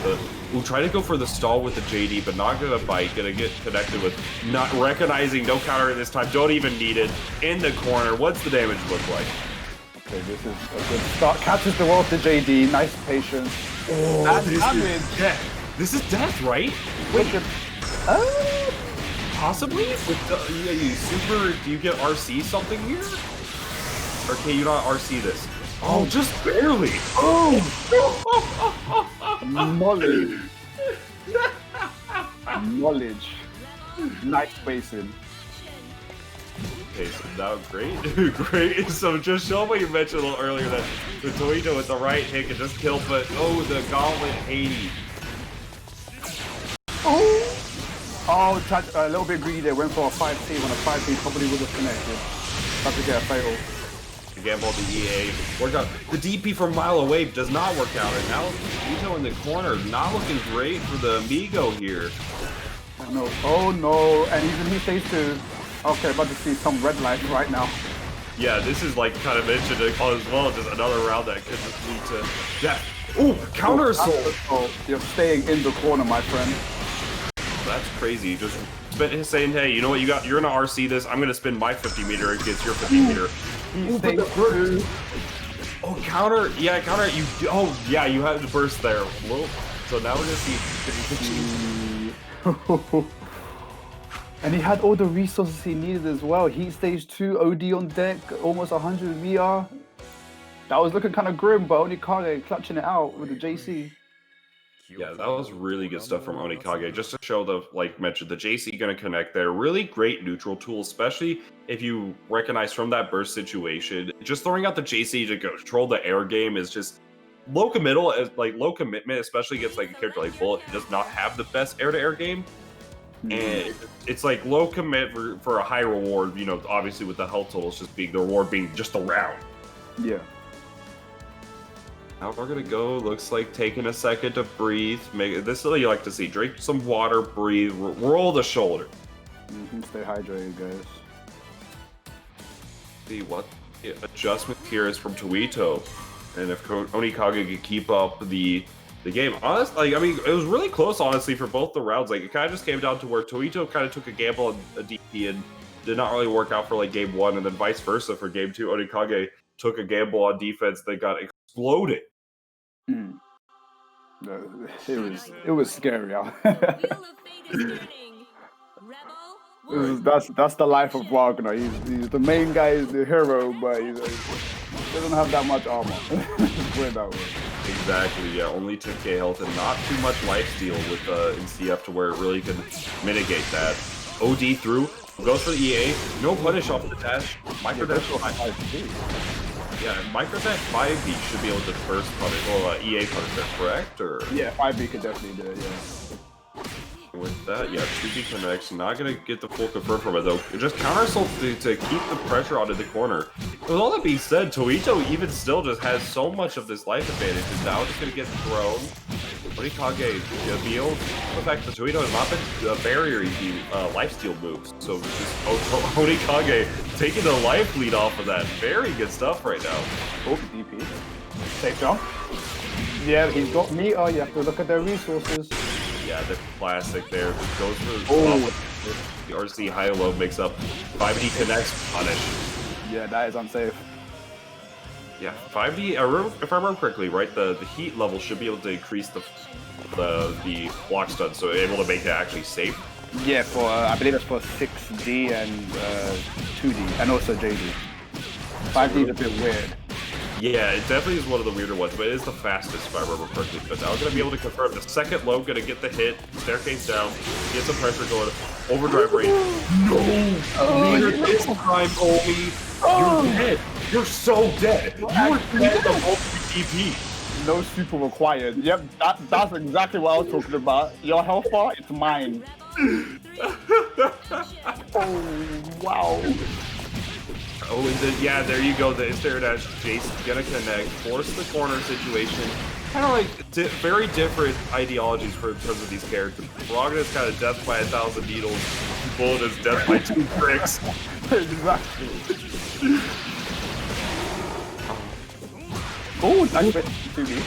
we'll try to go for the stall with the JD, but not gonna bite. Gonna get connected with not recognizing no counter this time. Don't even need it. In the corner. What's the damage look like? Okay, this is a good start. Catches the wall to JD. Nice patience. Oh, this is death. This is death, right? Wait. Possibly? With the, do you get RC something here? Or can you not RC this? Oh, just barely. Oh! Molly. Knowledge. Nice spacing. Okay, so now great, great. So just show what you mentioned a little earlier that the Toito with the right hit can just kill, but oh, the Gauntlet 80. Oh, a little bit greedy there. Went for a 5T when a 5T probably would have connected. Had to get a fatal. Again, ball the EA. Worked out. The DP from a mile away does not work out, and now Toito in the corner. Not looking great for the Amigo here. No. Oh no, and even he stays too. Okay, about to see some red light right now. Yeah, this is like kind of mentioned as well. Just another round that could just lead to death. Ooh, counter assault. You're staying in the corner, my friend. That's crazy. Just saying, hey, you know what? You're gonna RC this. I'm gonna spin my 50 meter against your 50 meter. He stays too. Oh, counter. Yeah, counter. You. Oh, yeah. You had the burst there. Whoa. So now we're gonna see. And he had all the resources he needed as well. Heat stage 2, OD on deck, almost 100 VR. That was looking kind of grim, but Onikage clutching it out with the JC. Yeah, that was really good stuff from Onikage. Just to show the, like mentioned, the JC going to connect there. Really great neutral tool, especially if you recognize from that burst situation. Just throwing out the JC to control the air game is just low committal, like low commitment, especially against like a character like Bullet who does not have the best air-to-air game. And it's like low commit for a high reward, you know, obviously with the health totals just being the reward being just a round. Yeah. Now we're gonna go, looks like taking a second to breathe. This is what you like to see. Drink some water, breathe, roll the shoulder. Stay hydrated, guys. See what the adjustment here is from Toito. And if Onikage could keep up the game. Honestly, like, I mean, it was really close, honestly, for both the rounds. Like, it kind of just came down to where Toito kind of took a gamble on a DP and did not really work out for, like, game 1, and then vice versa for game 2. Onikage took a gamble on defense that got exploded. It was scary. That's the life of Wagner. He's the main guy, he's the hero, but he doesn't have that much armor. Put it that way. Exactly, yeah, only 10k health and not too much lifesteal with in CF to where it really can mitigate that. OD through, goes for the EA, no punish off the dash, micro dash. Yeah, micro dash 5B should be able to first punish, well, EA punish that, correct? Or? Yeah, 5B could definitely do it, yeah. With that, yeah, 2B connects. Not going to get the full confirm from it, though. Just counter assault to keep the pressure onto the corner. With all that being said, Toito even still just has so much of this life advantage. Is now just going to get thrown. Onikage, be able, the fact that Toito has not been barriering the lifesteal moves. So just Onikage taking the life lead off of that. Very good stuff right now. Oh, DP. Take jump. Yeah, he's got meter. You have to look at their resources. Yeah, the classic there. Just goes for the RC high-low mix up. 5D connects, punish. Yeah, that is unsafe. Yeah, 5D, if I remember correctly, right, the heat level should be able to increase the block stun, so able to make it actually safe. Yeah, for I believe it's for 6D and 2D, and also JD. 5D is a bit weird. Yeah, it definitely is one of the weirder ones, but it is the fastest, if I remember correctly. But now we're going to be able to confirm the second low, going to get the hit, staircase down, get some pressure going, overdrive rate. No! Leader this time, Omi! You're dead! You're so dead! You were dead the whole DP! No super required. Yep, that's exactly what I was talking about. Your health bar, it's mine. Oh, wow. Oh, and then, yeah, there you go. The Instair Dash Jason's gonna connect, force the corner situation. Kind of like very different ideologies in terms of these characters. Froggen is kind of death by 1,000 needles. Bullet is death by 2 bricks. Exactly. Oh, nice bit. 2B.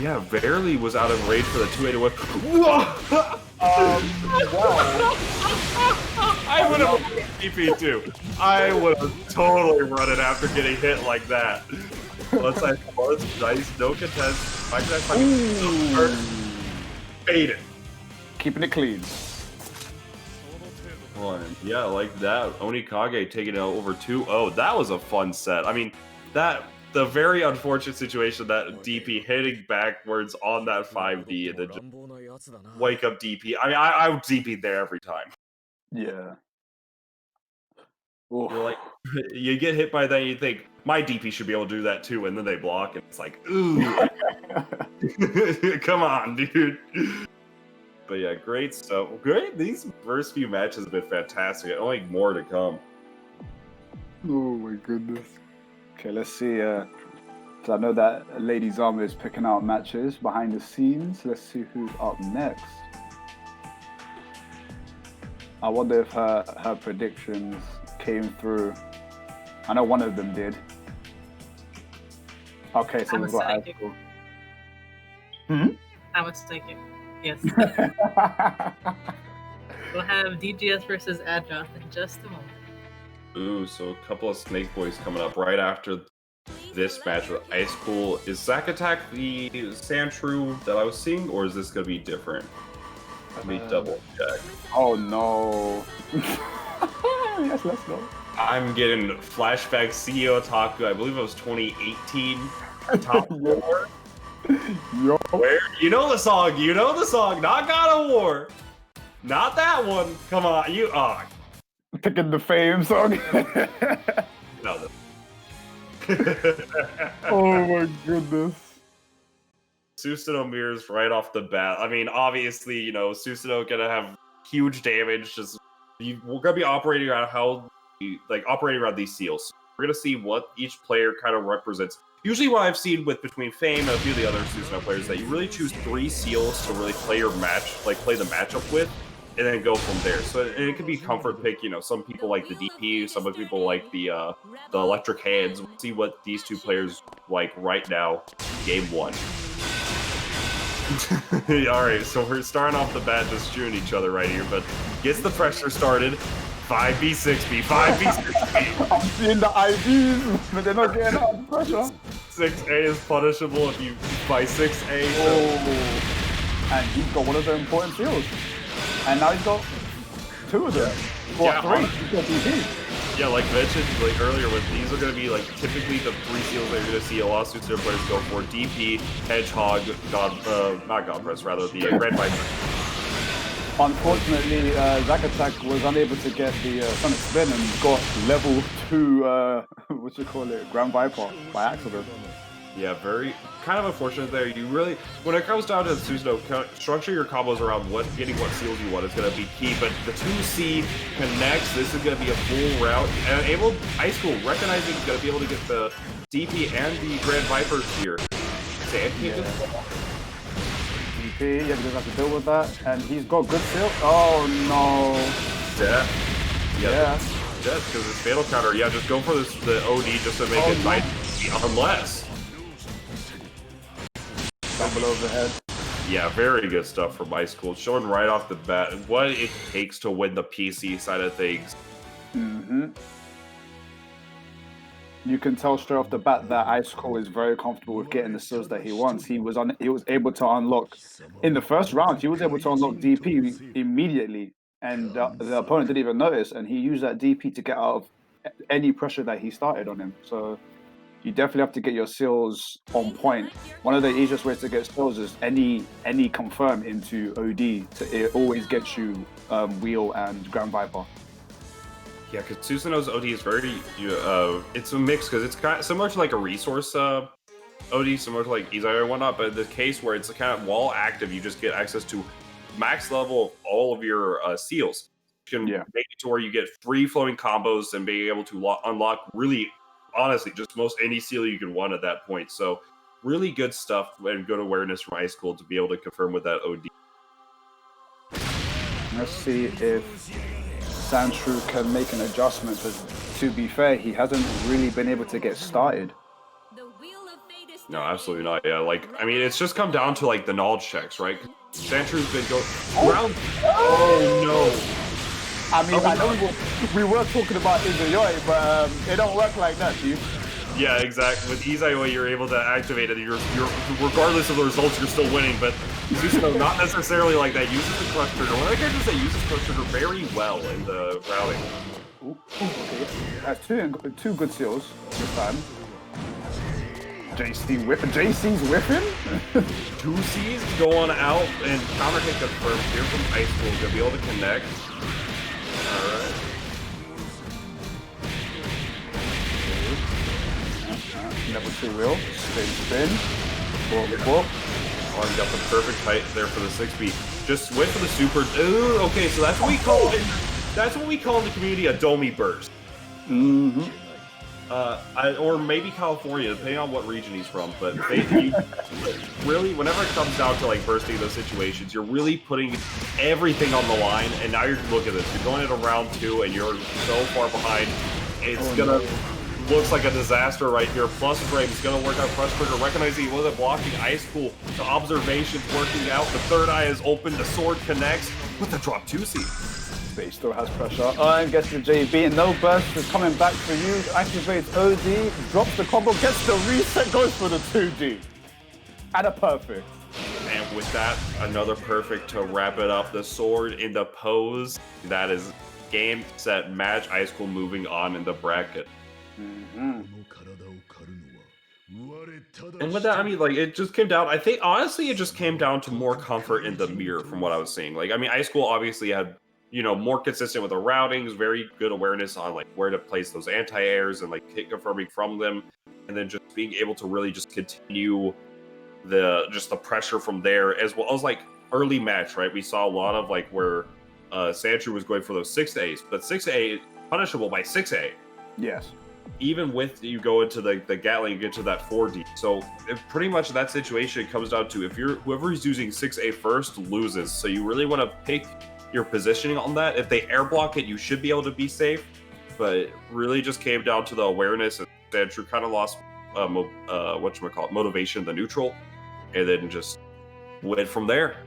Yeah, barely was out of range for the 281. Wow. I would have TP too. I would have totally run it after getting hit like that. Once I was nice, no contest. Faded. Keeping it clean. Yeah, like that. Onikage taking it over 2-0. That was a fun set. I mean, that the very unfortunate situation that DP hitting backwards on that 5D and then just wake up DP. I mean, I would DP there every time. Yeah. You're like, you get hit by that, and you think my DP should be able to do that too, and then they block, and it's like, ooh, come on, dude. But yeah, great stuff. Great. These first few matches have been fantastic. Only more to come. Oh my goodness. Okay, let's see. So I know that Lady Zama is picking out matches behind the scenes. Let's see who's up next. I wonder if her predictions came through. I know one of them did. Okay, so we've got psychic. Hmm? I'm mistaken. Yes. We'll have DGS versus Adroth in just a moment. Ooh, so a couple of Snake Boys coming up right after this match with Ice Cool. Is Zack Attack the Sandshrew that I was seeing, or is this going to be different? Let me double check. Oh no. Yes, let's go. I'm getting flashback CEO Otaku. I believe it was 2018. Top 4. Yo. Where? You know the song. You know the song. Not God of War. Not that one. Come on. You are. Picking the Fame song. No. Oh my goodness. Susanoo mirrors right off the bat. I mean, obviously, you know, Susanoo gonna have huge damage. We're gonna be operating around operating around these seals. We're gonna see what each player kind of represents. Usually, what I've seen between Fame and a few of the other Susanoo players, that you really choose 3 seals to really play your match, play the matchup with, and then go from there. So it could be comfort pick. You know, some people like the DP, some people like the electric hands. We'll see what these 2 players like right now. Game 1. Alright, so we're starting off the bat just shooting each other right here, but gets the pressure started. 5B6B, 5B6B. I'm seeing the IVs, but they're not getting out of pressure. 6A is punishable if you by 6A. Oh, and he's got one of the important seals. And now he's got 2 of them. Or Yeah, 3. He's got DP. Yeah, like mentioned earlier, these are going to be typically the 3 seals that you're going to see a lot of Susanoo players go for: DP, Hedgehog, not Godpress, rather the Grand Viper. Unfortunately, Zack Attack was unable to get the Sonic Spin and got level 2, Grand Viper by accident. Yeah, very kind of unfortunate there. You really, when it comes down to Susanoo, structure your combos around getting what seals you want is going to be key. But the 2C connects. This is going to be a full route, and Ice Cool recognizing he's going to be able to get the DP and the Grand Vipers here. Sandcake. DP, yeah, he doesn't have to deal with that, and he's got good seal. Oh no. Death. Yeah. Death, because it's fatal counter. Yeah, just go for the OD just to make it nice. Unless. Below the head. Yeah, very good stuff from Ice Cool. Showing right off the bat what it takes to win the PC side of things. Mm-hmm. You can tell straight off the bat that Ice Cool is very comfortable with getting the seals that he wants. He was able to unlock in the first round. He was able to unlock DP immediately, and the opponent didn't even notice. And he used that DP to get out of any pressure that he started on him. So you definitely have to get your seals on point. One of the easiest ways to get seals is any confirm into OD. It always gets you Wheel and Grand Viper. Yeah, because Susanoo's OD is very, it's a mix, because it's kind of similar to like a resource OD, similar to like Izai and whatnot, but in the case where it's kind of while active, you just get access to max level of all of your seals. You can make it to where you get free flowing combos and being able to unlock really, honestly, just most any seal you can want at that point. So really good stuff and good awareness from Ice Cool to be able to confirm with that OD. Let's see if Sandshrew can make an adjustment, because to be fair, he hasn't really been able to get started. No, absolutely not. Yeah, I mean, it's just come down to the knowledge checks, right? Sandshrew's been going round. Oh no. I mean, I know we were talking about Izayoi, but it don't work like that, dude. Yeah, exactly. With Izayoi, you're able to activate it. You're regardless of the results, you're still winning. But Susanoo, not necessarily like that. Uses the crush trigger. One of the characters that uses crush trigger very well in the routing. Ooh, okay. Has two good seals this time. JC's whiffing? 2C's going out and counter hit confirmed here from high school. Gonna be able to connect. Alright. Never too real. Spin. Whoop. Oh, you got the perfect height there for the 6B. Just wait for the super. Ooh, okay, so that's what we call it. That's what we call in the community a Domi burst. Mm-hmm. Or maybe California, depending on what region he's from. But really, whenever it comes down to like bursting those situations, you're really putting everything on the line. And now you're look at this. You're going into round 2, and you're so far behind. It's looks like a disaster right here. Plus frames gonna work out Crush Trigger. Recognizing he wasn't blocking ice cool. The observations working out. The third eye is open. The sword connects with the drop 2C. But he still has pressure. And gets the JB. And no burst is coming back for you. Activates OD. Drops the combo. Gets the reset. Goes for the 2D. And a perfect. And with that, another perfect to wrap it up. The sword in the pose. That is game, set, match. Ice cool moving on in the bracket. Mm-hmm. And with that, I mean, like, it just came down, I think, honestly, it just came down to more comfort in the mirror from what I was seeing. Like, I mean, Ice School obviously had, you know, more consistent with the routings, very good awareness on, like, where to place those anti-airs and, like, hit confirming from them. And then just being able to really just continue the pressure from there, as well as, like, early match, right? We saw a lot of, like, where Sandshrew was going for those 6As, but 6A is punishable by 6A. Yes. Even with you go into the Gatling, you get to that 4D. So pretty much that situation it comes down to if whoever's using 6A first loses. So you really want to pick your positioning on that. If they air block it, you should be able to be safe. But it really just came down to the awareness. And Sandshrew kind of lost motivation in the neutral, and then just went from there.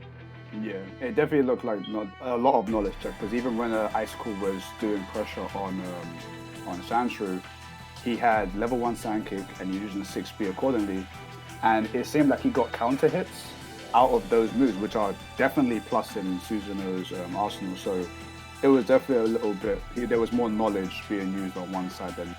Yeah, it definitely looked like a lot of knowledge check, because even when Ice Cool was doing pressure on Sandshrew, he had level 1 sand kick and he using 6B accordingly, and it seemed like he got counter hits out of those moves, which are definitely plus in Susanoo's arsenal. So it was definitely a little bit. There was more knowledge being used on one side than.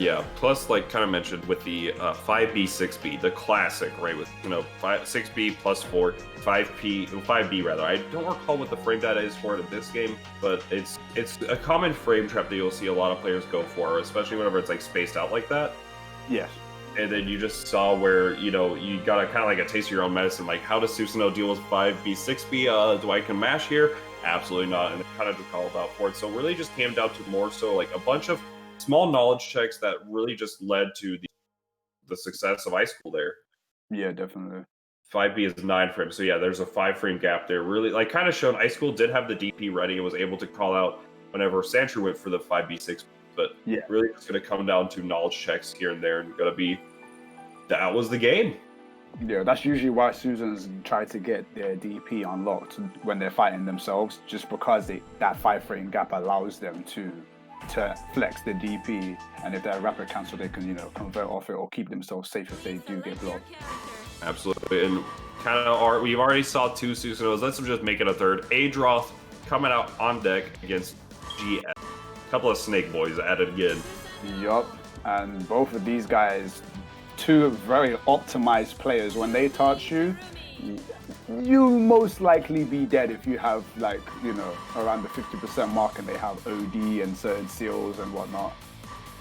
Yeah, plus, like kind of mentioned with the 5B, 6B, the classic, right? With 6B plus 4, 5B rather. I don't recall what the frame data is for it in this game, but it's a common frame trap that you'll see a lot of players go for, especially whenever it's like spaced out like that. Yes. And then you just saw where you got a kind of like a taste of your own medicine. Like, how does Susanoo deal with 5B, 6B? Do I can mash here? Absolutely not. And it kind of just called out for it. So it really just came down to more so like a bunch of small knowledge checks that really just led to the success of Ice School there. Yeah, definitely. 5B is 9 frames, so yeah, there's a 5-frame gap there. Really, like, kind of showed Ice School did have the DP ready and was able to call out whenever Sandshrew went for the 5B6. But yeah, really, it's going to come down to knowledge checks here and there, and that was the game. Yeah, that's usually why Susans try to get their DP unlocked when they're fighting themselves, just because that 5-frame gap allows them to flex the DP, and if they're rapid cancel, they can convert off it or keep themselves safe if they do get blocked. Absolutely, and we've already saw 2 Susanoos. Let's just make it a third. Adroth coming out on deck against GF. A couple of Snake Boys added again. Yup, and both of these guys, 2 very optimized players. When they touch you, you most likely be dead if you have around the 50% mark and they have OD and certain seals and whatnot.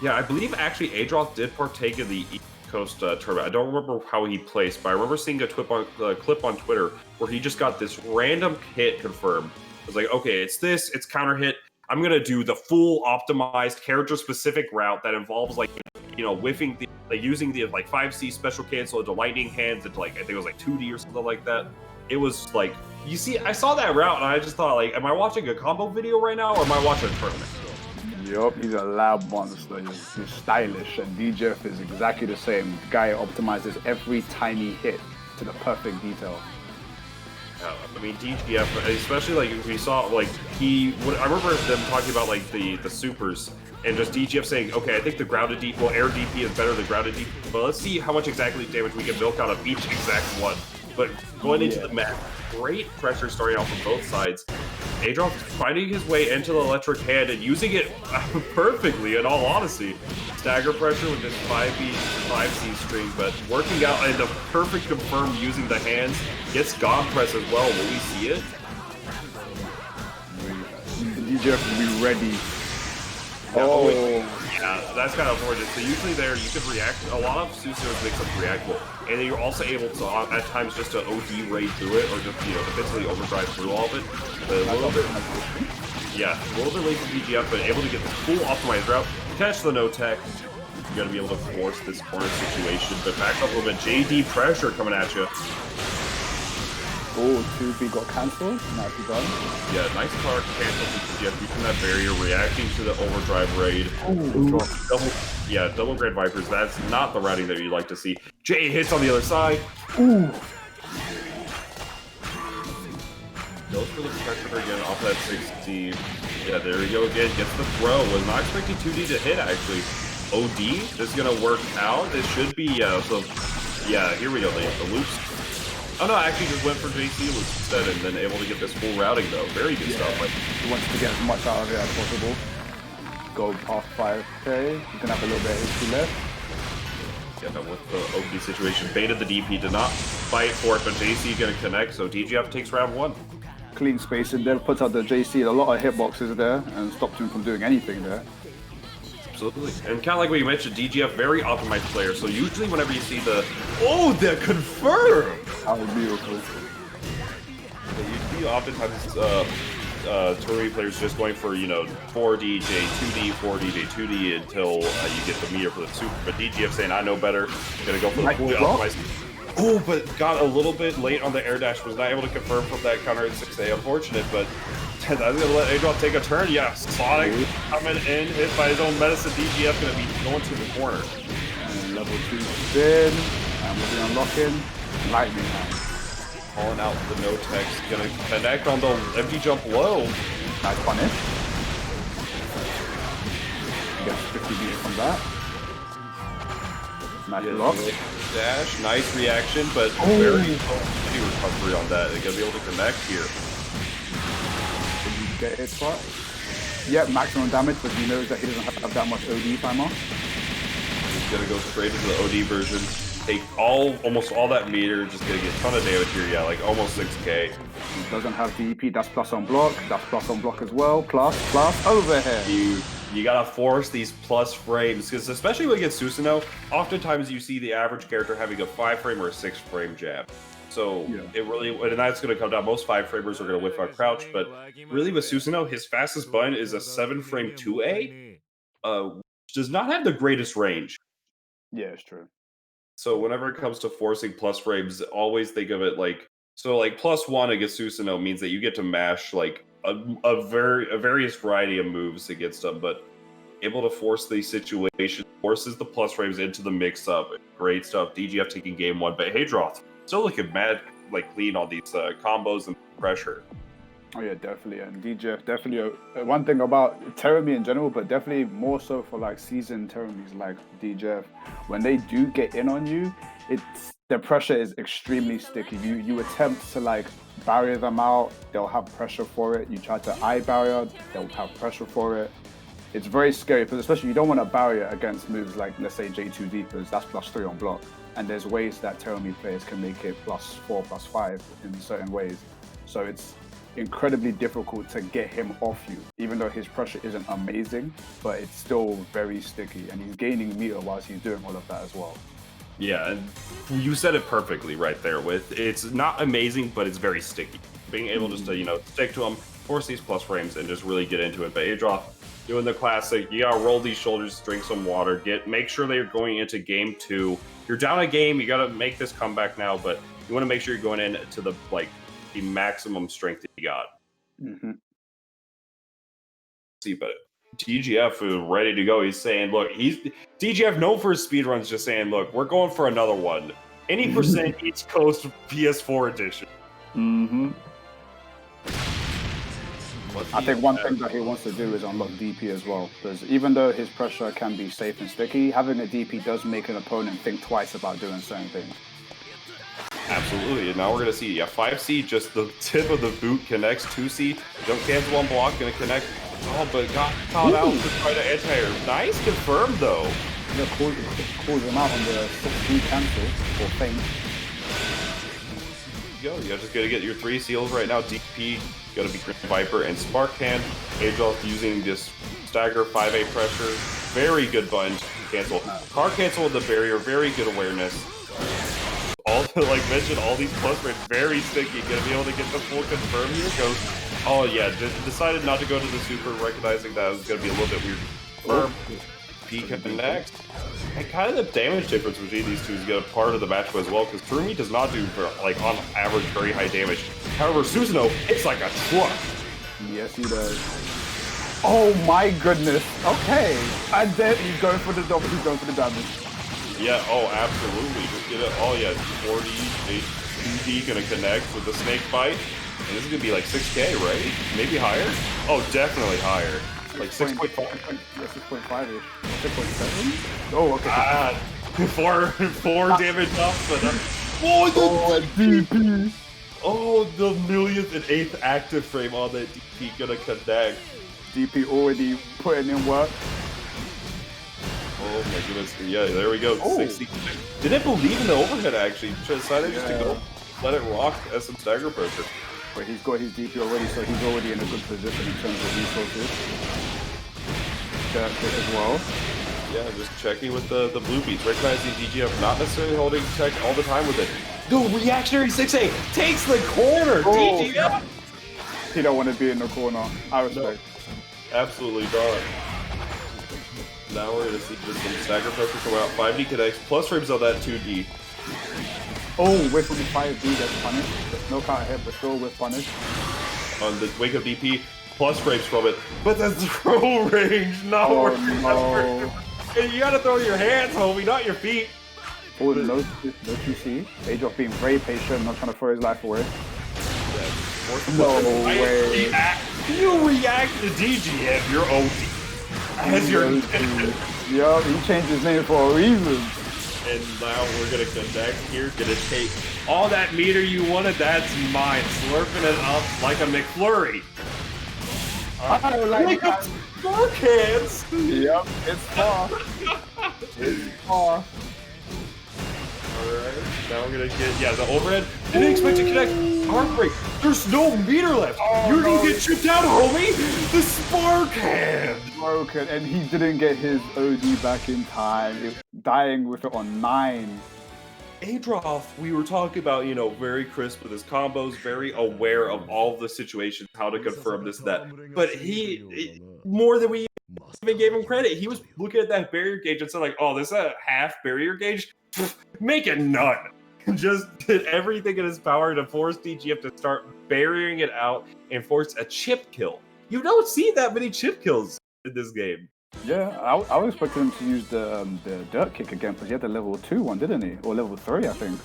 Yeah, I believe actually Adroth did partake in the East Coast tournament. I don't remember how he placed, but I remember seeing a clip on Twitter where he just got this random hit confirmed. It was like, okay, it's counter hit. I'm gonna do the full optimized character-specific route that involves whiffing using the 5C special cancel into lightning hands into I think it was 2D or something like that. It was like, you see, I saw that route and I just thought am I watching a combo video right now or am I watching a tournament? Yup, he's a lab monster. He's stylish, and DJF is exactly the same. The guy optimizes every tiny hit to the perfect detail. I mean, DGF, especially we saw I remember them talking about the supers and just DGF saying, okay, I think the grounded DP, air DP is better than grounded DP, but let's see how much exactly damage we can milk out of each exact one. But going into the match, great pressure starting off from both sides. Adolf finding his way into the electric hand and using it perfectly, in all honesty. Stagger pressure with this 5B, 5C string, but working out in the perfect confirm using the hands. Gets God press as well. Will we see it? DJ will be ready. Yeah, that's kind of unfortunate. So usually there you could react. A lot of Susuno's mix-ups reactable, and then you're also able to at times just to OD raid through it, or just defensively overdrive through all of it. But a little bit late for BGF, but able to get the full optimized route, catch the no tech. You got to be able to force this corner situation, but back up a little bit. JD pressure coming at you. Oh, 2B got cancelled. Nicely done. Yeah, nice car cancel from BGF using that barrier, reacting to the overdrive raid. Double grade Vipers. That's not the routing that you'd like to see. J hits on the other side. Ooh. Goes for the pressure again off that 60. Yeah, there we go again. Gets the throw. Was not expecting 2D to hit, actually. OD, this is going to work out. This should be, here we go. The loops. Oh no, I actually just went for JC loops instead and then able to get this full routing, though. Very good stuff. Like, he wants to get as much out of it as possible. Go past 5K. He's going to have a little bit of HP left. Yeah, with the OD situation. Baited the DP, did not fight for it, but JC going to connect, so DGF takes round 1. Clean space in there, puts out the JC, a lot of hitboxes there, and stops him from doing anything there. Absolutely. And kind of like what you mentioned, DGF, very optimized player, so usually whenever you see the confirm! How beautiful. You see oftentimes Torii players just going for, 4D, J2D, 4D, J2D until you get the meter for the super, but DGF saying, I know better, gonna go for the fully optimized. Oh, but got a little bit late on the air dash, was not able to confirm from that counter at 6A. Unfortunate, but I'm going to let Adolf take a turn. Yeah, Sonic coming in, hit by his own medicine. DGF going to be going to the corner. And level 2 spin, and we'll be unlocking Lightning Hand. Calling out the no text, going to connect on the empty jump low. Nice punish. Gets 50 meters from that. Nice block. Dash, nice reaction, but very heavy recovery on that. They're going to be able to connect here. Can you get hit spot? Yep, maximum damage, but he knows that he doesn't have that much OD timer. He's going to go straight into the OD version. Take almost all that meter, just going to get a ton of damage here. Yeah, like almost 6K. He doesn't have DP, that's plus on block. That's plus on block as well. Plus, overhead. You gotta force these plus frames, because especially when against Susanoo, oftentimes you see the average character having a 5-frame or a 6-frame jab. So it really, and that's gonna come down. Most 5-framers are gonna whiff on crouch, but really with Susanoo, his fastest button is a 7-frame 2A, which does not have the greatest range. Yeah, it's true. So whenever it comes to forcing plus frames, always think of it like, so like +1 against Susanoo means that you get to mash like a various variety of moves against them, but able to force the situation, forces the plus frames into the mix-up. Great stuff. DGF taking game 1, but Hadroth still looking mad, like clean on these combos and pressure. Oh yeah, definitely. And DGF definitely one thing about Terumi in general, but definitely more so for like seasoned Terumis like DGF, when they do get in on you, the pressure is extremely sticky. You attempt to like barrier them out, they'll have pressure for it. You try to eye barrier, they'll have pressure for it. It's very scary, because especially you don't want to barrier against moves like, let's say, J2 Deepers, that's +3 on block. And there's ways that Terumi players can make it +4, +5 in certain ways. So it's incredibly difficult to get him off you, even though his pressure isn't amazing, but it's still very sticky, and he's gaining meter whilst he's doing all of that as well. Yeah, and you said it perfectly right there. With it's not amazing, but it's very sticky. Being able just to stick to him, force these plus frames, and just really get into it. But Adroth doing the classic, you gotta roll these shoulders, drink some water, make sure they're going into game 2. You're down a game, you gotta make this comeback now, but you want to make sure you're going into the maximum strength that you got. See, but DGF is ready to go. He's saying, look, DGF known for his speedruns, just saying, look, we're going for another one. Any percent East Coast PS4 edition. I think one thing that he wants to do is unlock DP as well, because even though his pressure can be safe and sticky, having a DP does make an opponent think twice about doing certain things. Absolutely. And now we're going to see 5C, just the tip of the boot connects. 2C, don't cancel on block, going to connect. Oh, but got caught out to try to anti-air. Nice confirm, though. Yeah, calls him out on the 6C cancel or feint. Go. You're just gonna get your 3 seals right now. DP, gonna be Green Viper and Spark Hand. Agelf using this stagger 5A pressure. Very good button to cancel. Car cancel with the barrier, very good awareness. All like mentioned, all these plus rates very sticky. Gonna be able to get the full confirm here. Goes. Oh yeah, decided not to go to the super, recognizing that it was gonna be a little bit weird. Confirm. P connect. And kind of the damage difference between these two is a part of the matchup as well, because Turumi does not do, like, on average, very high damage. However, Susanoo, it's like a truck. Yes, he does. Oh my goodness. Okay. And then he's going for the double, he's going for the damage. Yeah, oh, absolutely. Just get it. Oh, yeah, 40, 2D gonna connect with the snake bite. And this is gonna be like 6K, right? Maybe higher? Oh, definitely higher. Like 6.5. 6.5-ish. 6.7? Oh, okay. Four damage off, but DP. Oh, the millionth and 8th active frame on that DP gonna connect. DP already putting in work. Oh my goodness. Yeah, there we go. 60. Didn't believe in the overhead actually. Decided just to go let it rock as some stagger pressure. But he's got his DP already, so he's already in a good position in terms of resources. That as well. Yeah, just checking with the blue beats, recognizing DGF not necessarily holding tech all the time with it. The reactionary 6A takes the corner. DGF. He don't want to be in the corner. I respect. No, absolutely not. Now we're gonna see just some stagger pressure come out. 5D connects, plus frames on that 2D. Oh, wait for the 5D gets punished. No counter hit, but still with punish. On the wake of DP, plus frames from it. But the throw range, no. You gotta throw your hands, homie, not your feet. Oh, no TC. Agelf being very patient, not trying to throw his life away. No way. You react to DGF, you're OD. As your Yo, he changed his name for a reason. And now we're gonna connect here, gonna take all that meter you wanted, that's mine. Slurping it up like a McFlurry. I don't like a Spark Hands. Yep, it's far. It's far. Alright, now we're gonna get, the overhead. Didn't expect to connect. Heartbreak. There's no meter left. You're gonna get chipped out, homie. The Spark Hand. Broken, and he didn't get his OD back in time. Dying with it on 9. Adroff, we were talking about, very crisp with his combos, very aware of all of the situations, how to confirm this and that. But more than we even gave him credit, he was looking at that barrier gauge and said like, oh, this is a half barrier gauge? Make it none. Just did everything in his power to force DGF to start barriering it out and force a chip kill. You don't see that many chip kills in this game. Yeah, I was expecting him to use the dirt kick again, because he had the level 2 one, didn't he? Or level 3, I think.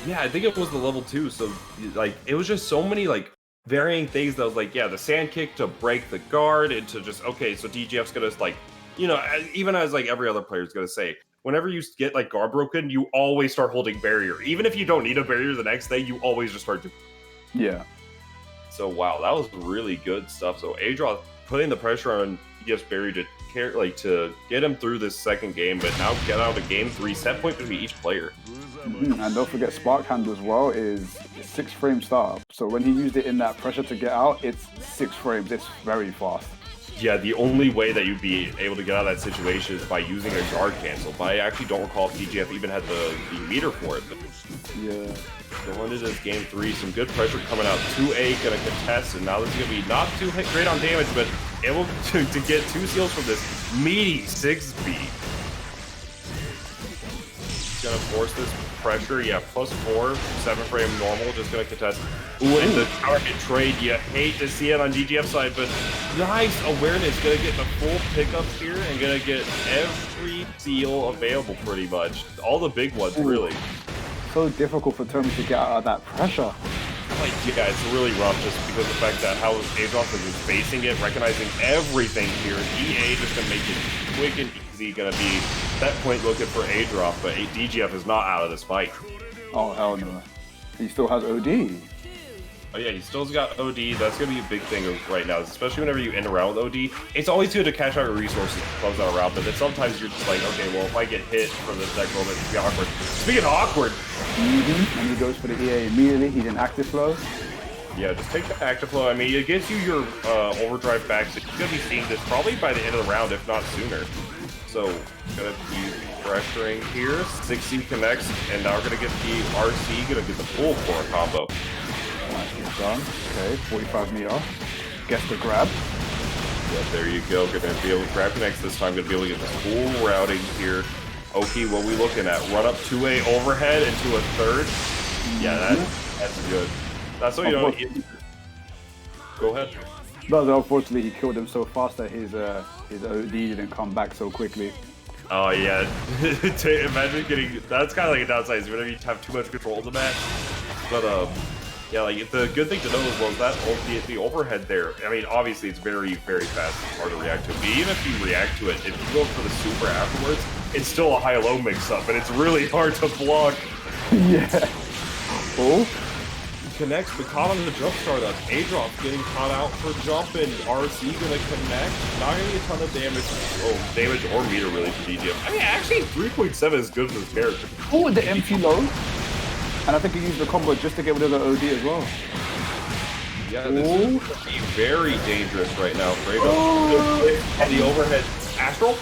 Yeah, I think it was the level 2. So, like, it was just so many, like, varying things that was like, yeah, the sand kick to break the guard into just, okay, so DGF's gonna, like, even as, like, every other player's gonna say, whenever you get, like, guard broken, you always start holding barrier. Even if you don't need a barrier the next day, you always just start to... Yeah. So, wow, that was really good stuff. So, Adroff putting the pressure on DGF's barrier to get him through this second game, but now get out of game 3, set point between each player. And don't forget Spark Hand as well is 6 frame startup. So when he used it in that pressure to get out, it's 6 frames. It's very fast. Yeah, the only way that you'd be able to get out of that situation is by using a guard cancel. But I actually don't recall if DGF even had the meter for it. But yeah. Going into this game 3, some good pressure coming out. 2A gonna contest, and now this is gonna be not too great on damage, but able to get 2 seals from this meaty 6B. Gonna force this pressure, yeah, +4, 7 frame normal, just gonna contest. Ooh, and the target trade, you hate to see it on DGF side, but nice awareness, gonna get the full pickups here, and gonna get every seal available pretty much. All the big ones, really. So difficult for Turumi to get out of that pressure. Like, yeah, it's really rough just because of the fact that how Adroff is facing it, recognizing everything here. EA just gonna make it quick and easy, gonna be that point looking for Adroff, but DGF is not out of this fight. Oh, hell no. He still has OD. Oh yeah, he still's got OD. That's gonna be a big thing right now, especially whenever you end a round with OD. It's always good to cash out your resources to close out a round, but then sometimes you're just like, okay, well, if I get hit from this next moment, it's gonna be awkward. Speaking of awkward, And he goes for the EA immediately. He didn't active flow. yeah, just take the active flow. I mean, it gives you your overdrive back, so you're gonna be seeing this probably by the end of the round, if not sooner. So, gonna be pressuring here. 60 connects, and now we're gonna get the RC, gonna get the full core combo. Nice, done. Okay, 45 meter. Gets the grab. Yeah, there you go. Gonna be able to grab connects this time. Gonna be able to get this full routing here. Okay, what we looking at? Run up to a overhead into a third. Yeah, that's good. That's what you know. Go ahead. But unfortunately, he killed him so fast that his OD didn't come back so quickly. Oh yeah, imagine getting. That's kind of like a downside. Whenever you have too much control of the match. But yeah, like the good thing to know as well is that the overhead there. I mean, obviously it's very, very fast and hard to react to. But even if you react to it, if you go for the super afterwards, it's still a high-low mix-up, and it's really hard to block. Yeah. Oh. Connects, but caught on the jump start. That's A-Drop getting caught out for jump, and RC gonna connect. Not gonna get a ton of damage. Oh, damage or meter really for DGF. I mean, actually 3.7 is good for this character. Oh, the empty low. And I think he used the combo just to get rid of the OD as well. Yeah, this is very dangerous right now, Fredo. Oh. And the overhead Astral?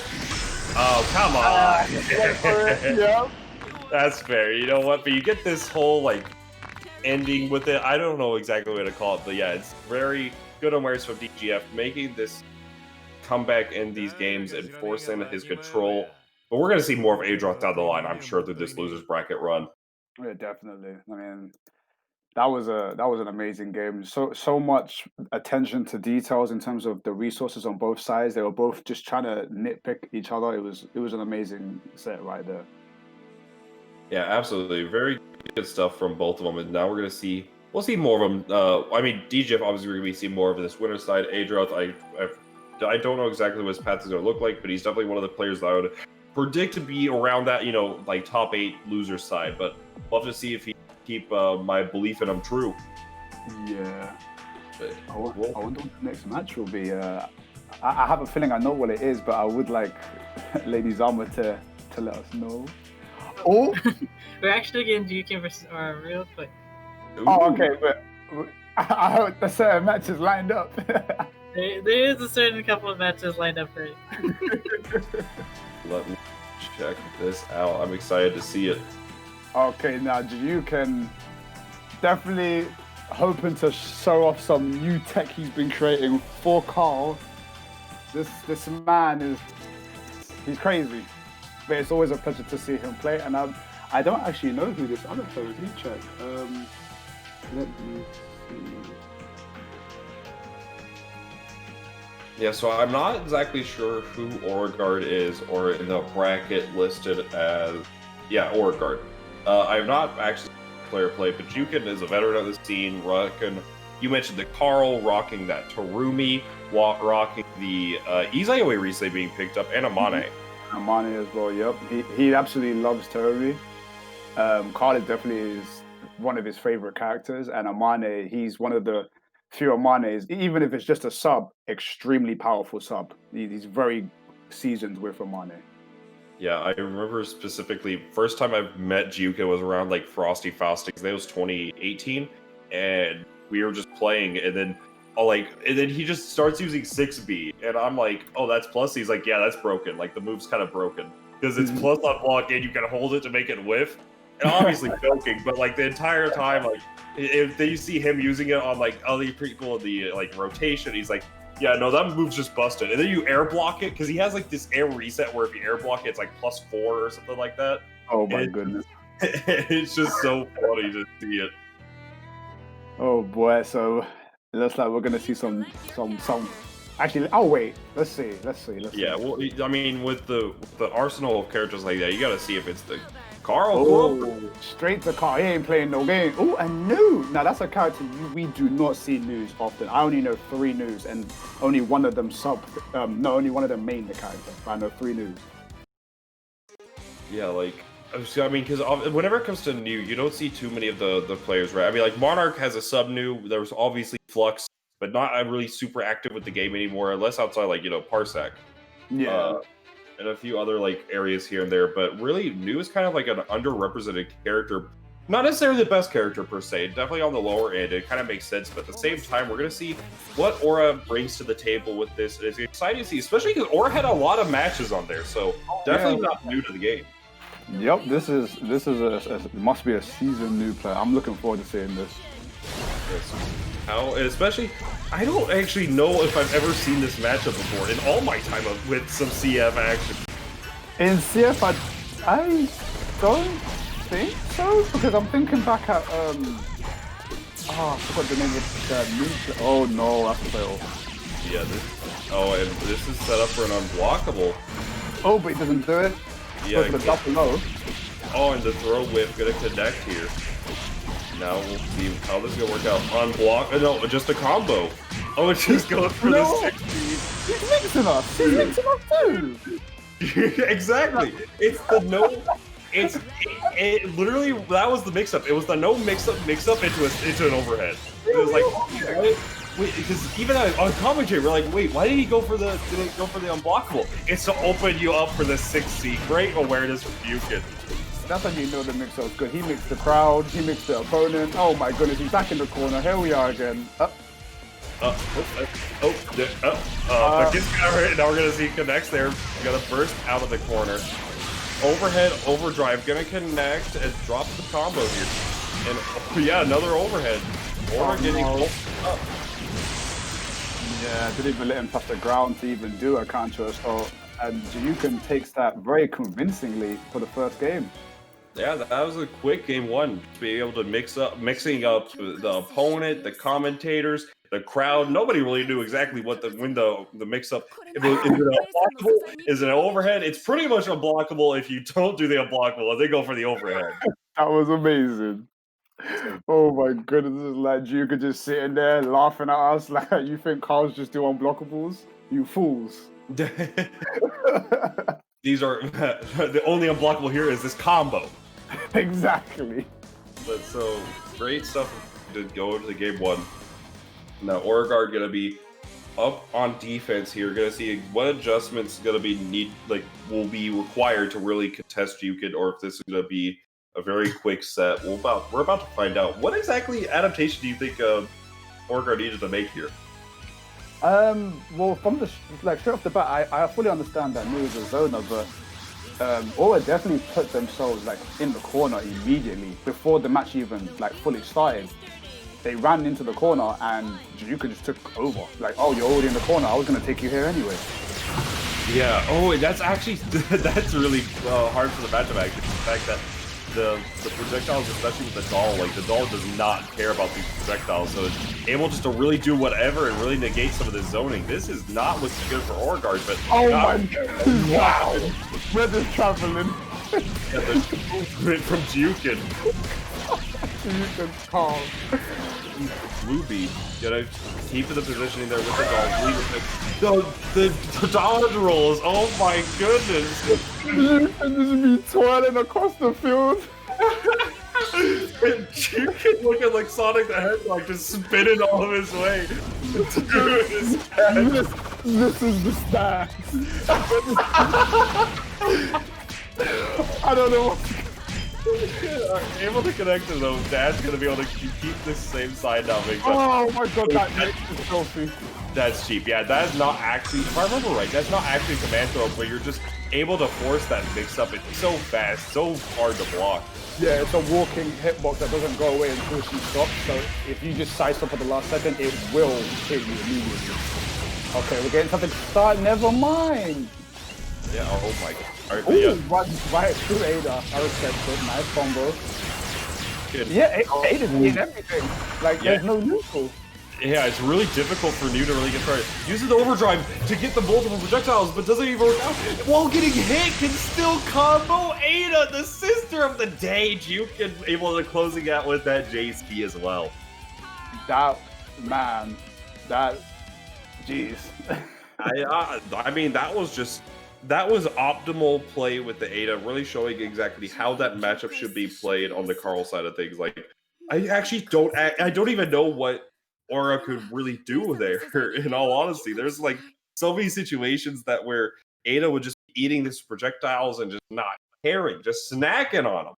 Oh, come on. Yeah. That's fair. You know what? But you get this whole, like, ending with it. I don't know exactly what to call it, but yeah, it's very good awareness from DGF, making this comeback in these games and forcing his control. But we're going to see more of A-Drop down the line, I'm sure, through this losers bracket run. Yeah, definitely. I mean, that was an amazing game. So much attention to details in terms of the resources on both sides. They were both just trying to nitpick each other. It was an amazing set right there. Yeah, absolutely. Very good stuff from both of them. And now we'll see more of them. I mean, DGF obviously we're going to see more of this winner side. A-Drop, I don't know exactly what his path is going to look like, but he's definitely one of the players that I would predict to be around that, you know, like top 8 loser side. But love to see if he keep my belief in him true. Yeah. I wonder what the next match will be. I have a feeling I know what it is, but I would like Lady Zama to let us know. Oh, we're actually getting Jukin versus R real quick. Ooh. Oh, okay, but I hope the certain matches lined up. There is a certain couple of matches lined up for it. Let me check this out. I'm excited to see it. Okay, now you can definitely hoping to show off some new tech he's been creating for Carl. This man he's crazy, but it's always a pleasure to see him play. And I don't actually know who this other player is. Let me check. Let me see. Yeah, so I'm not exactly sure who Oregard is, or in the bracket listed as, yeah, Oregard. I have not actually player play, but Jukin is a veteran of the scene, rocking, you mentioned the Carl, rocking that Terumi, rocking the Izayoi recently being picked up, and Amane. Amane as well, yep. He absolutely loves Terumi. Carl is definitely one of his favorite characters, and Amane, he's one of the few Amanes, even if it's just a sub, extremely powerful sub. He's very seasoned with Amane. Yeah, I remember specifically, first time I met Jukin was around like Frosty Faustings. That was 2018, and we were just playing, and then he just starts using 6B, and I'm like, oh, that's plus. He's like, yeah, that's broken. Like the move's kind of broken because it's plus on block, and you can hold it to make it whiff. And obviously joking, but like the entire time, like if you see him using it on like other people in the like rotation, he's like, yeah, no, that move's just busted. And then you air block it because he has like this air reset where if you air block it, it's like +4 or something like that. Oh my goodness! It's just so funny to see it. Oh boy! So it looks like we're gonna see some. Actually, oh wait, let's see. Yeah, well, I mean, with the arsenal of characters like that, you got to see if it's the Carl. Oh, straight to Carl. He ain't playing no game. Oh, and new. Now that's a character we do not see news often. I only know 3 news, and only one of them only one of them main the character. But I know 3 news. Yeah, like So, I mean, because whenever it comes to new, you don't see too many of the players, right? I mean, like Monarch has a sub new. There was obviously Flux, but not really super active with the game anymore, unless outside like Parsec, Yeah. and a few other like areas here and there. But really, new is kind of like an underrepresented character. Not necessarily the best character per se, definitely on the lower end. It kind of makes sense, but at the same time, we're gonna see what Aura brings to the table with this. And it's exciting to see, especially because Aura had a lot of matches on there, so definitely not new to the game. Yep, this is must be a seasoned new player. I'm looking forward to seeing this. How, especially, I don't actually know if I've ever seen this matchup before in all my time with some CF action. In CF, I don't think so, because I'm thinking back at I forgot the name of the new. Oh no, that's the fail. Yeah, and this is set up for an unblockable. Oh, but he doesn't do it. Yeah. The double low. Oh, and the throw whip gonna connect here. Now we'll see how this is gonna work out. Unblock. No, just a combo. Oh, it's just going for the 60. He's mixing us. He's mixing us too. Exactly. It's the no. It literally, that was the mix-up. It was the no mix-up into an overhead. It was like, wait, because even on commentary, we're like, wait, why did he go for the unblockable? It's to open you up for the 6C. Great awareness from Bukin. That's how you know the mix-up was good. He mixed the crowd, he mixed the opponent. Oh my goodness, he's back in the corner. Here we are again. Against hurt. Now we're gonna see connects there. Gonna burst out of the corner. Overhead, overdrive, gonna connect and drop the combo here. And yeah, another overhead. Or getting up. Yeah, didn't even let him touch the ground to even do a counter assault. And Juyuken takes that very convincingly for the first game. Yeah, that was a quick game one. To be able to mixing up the opponent, the commentators, the crowd. Nobody really knew exactly what the mix up. Is it unblockable? Is it an overhead? It's pretty much unblockable if you don't do the unblockable. They go for the overhead. That was amazing. Oh my goodness, this is like Juyuken just sitting there laughing at us like you think cars just do unblockables? You fools. These are the only unblockable here is this combo. Exactly. But so great stuff to go into the game one. Now Oregard gonna be up on defense here. Gonna see what adjustments gonna be will be required to really contest Yukin, or if this is gonna be a very quick set. We're about to find out. What exactly adaptation do you think Oregard needed to make here? Well, from the straight off the bat, I fully understand that New is a zoner, but Aura definitely put themselves in the corner immediately before the match even fully started. They ran into the corner and Juyuken just took over. Oh, you're already in the corner. I was gonna take you here anyway. Yeah. Oh, that's actually that's really hard for the matchup. Actually, the fact that the projectiles, especially with the doll, the doll does not care about these projectiles, so it's able just to really do whatever and really negate some of the zoning. This is not looking good for Oregard, but oh my god! Wow, we're just traveling. Yeah, the movement from Juyuken. Juyuken's calm. Bluebeam gonna keep the positioning there with the doll. The dodge rolls. Oh my goodness! Juyuken just be twirling across the field. Juyuken looking like Sonic the Hedgehog, just spinning all of his way. This is the stats. I don't know. Able to connect to those, Dad's gonna be able to keep this same side now. Oh my god, that makes is filthy. That's cheap. Yeah, that is not actually, if I remember right, that's not actually a command throw, but you're just able to force that mix up. It's so fast, so hard to block. Yeah, it's a walking hitbox that doesn't go away until she stops. So if you just side stop at the last second, it will hit you immediately. Okay, we're getting something to start. Never mind. Yeah, oh my god. Alright, ooh, right through Ada. I respect it. Nice combo. Good. Yeah, Ada's doing everything. There's no neutral. Yeah, it's really difficult for New to really get started. Uses the overdrive to get the multiple projectiles, but doesn't even work out. While getting hit, can still combo Ada, the sister of the day. Juyuken able to closing out with that J's key as well. Jeez. I mean, that was just that was optimal play with the Ada, really showing exactly how that matchup should be played on the Carl side of things. Like, I actually I don't even know what Aura could really do there. In all honesty, there's like so many situations that where Ada would just be eating these projectiles and just not caring, just snacking on them.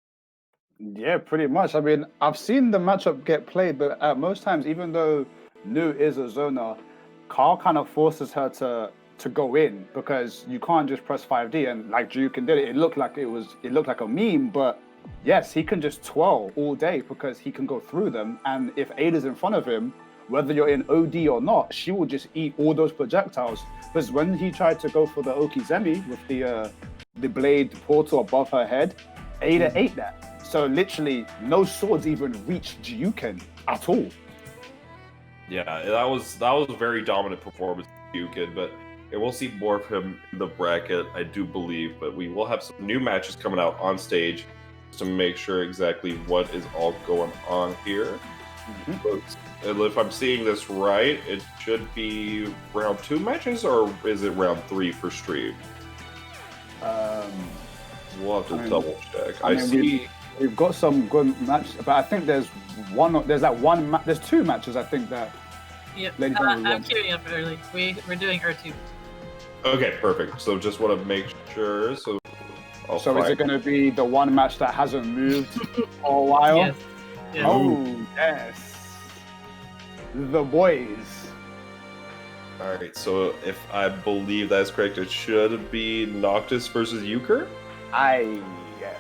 Yeah, pretty much. I mean, I've seen the matchup get played, but at most times, even though Nu is a zoner, Carl kind of forces her to go in because you can't just press 5D. And like Jukin did it, it looked like a meme, but yes, he can just twirl all day because he can go through them. And if Ada's in front of him, whether you're in OD or not, she will just eat all those projectiles. Because when he tried to go for the Okizemi with the blade portal above her head, Ada ate that. So literally, no swords even reached Jukin at all. Yeah, that was a very dominant performance from Jukin, but we'll see more of him in the bracket, I do believe. But we will have some new matches coming out on stage to make sure exactly what is all going on here. And if I'm seeing this right, it should be round 2 matches, or is it round 3 for stream? We'll have to double check. I see. We've got some good matches, but I think there's there's 2 matches, I think, that... Yep, I'm queuing up early. We're doing R2. Okay, perfect. So just want to make sure. So is it going to be the one match that hasn't moved for a while? Yes. Oh, yes. The boys. All right, so if I believe that's correct, it should be Noctis versus Euchre? Yes.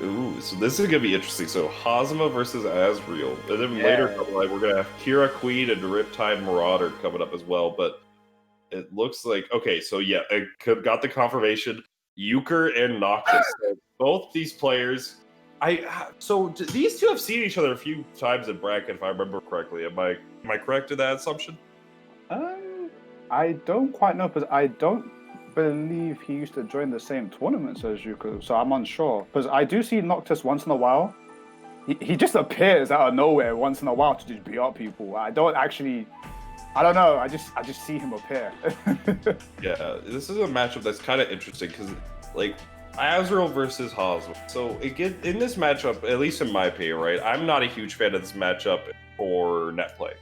Ooh, so this is going to be interesting. So Hazama versus Asriel. And then later, we're going to have Kira Queen and Riptide Marauder coming up as well. But it looks like, okay, so yeah, I got the confirmation. Euchre and Noctis. So both these players, these two have seen each other a few times in bracket, if I remember correctly. Am I correct in that assumption? I don't quite know, because I don't believe he used to join the same tournaments as Euchre, so I'm unsure. Because I do see Noctis once in a while. He just appears out of nowhere once in a while to just beat up people. I don't know. I just see him appear. Yeah, this is a matchup that's kind of interesting because, like, Asriel versus Hazama. So in this matchup, at least in my opinion, right, I'm not a huge fan of this matchup for net play.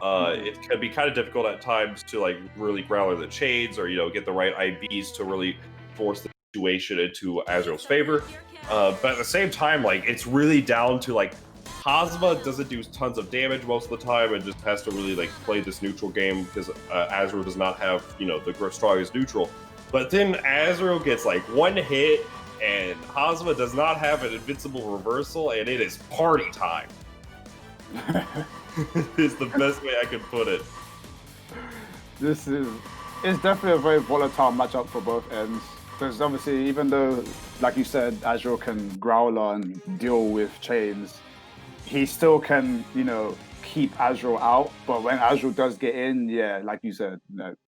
It can be kind of difficult at times to like really growler the chains or get the right IBs to really force the situation into Asriel's favor. But at the same time, like, it's really down to like Hazama doesn't do tons of damage most of the time and just has to really like play this neutral game because Asriel does not have the strongest neutral. But then Asriel gets like one hit and Hazama does not have an invincible reversal, and it is party time. Is the best way I can put it. It's definitely a very volatile matchup for both ends. Because obviously, even though, like you said, Asriel can growler and deal with chains, he still can, keep Asriel out. But when Asriel does get in, yeah, like you said,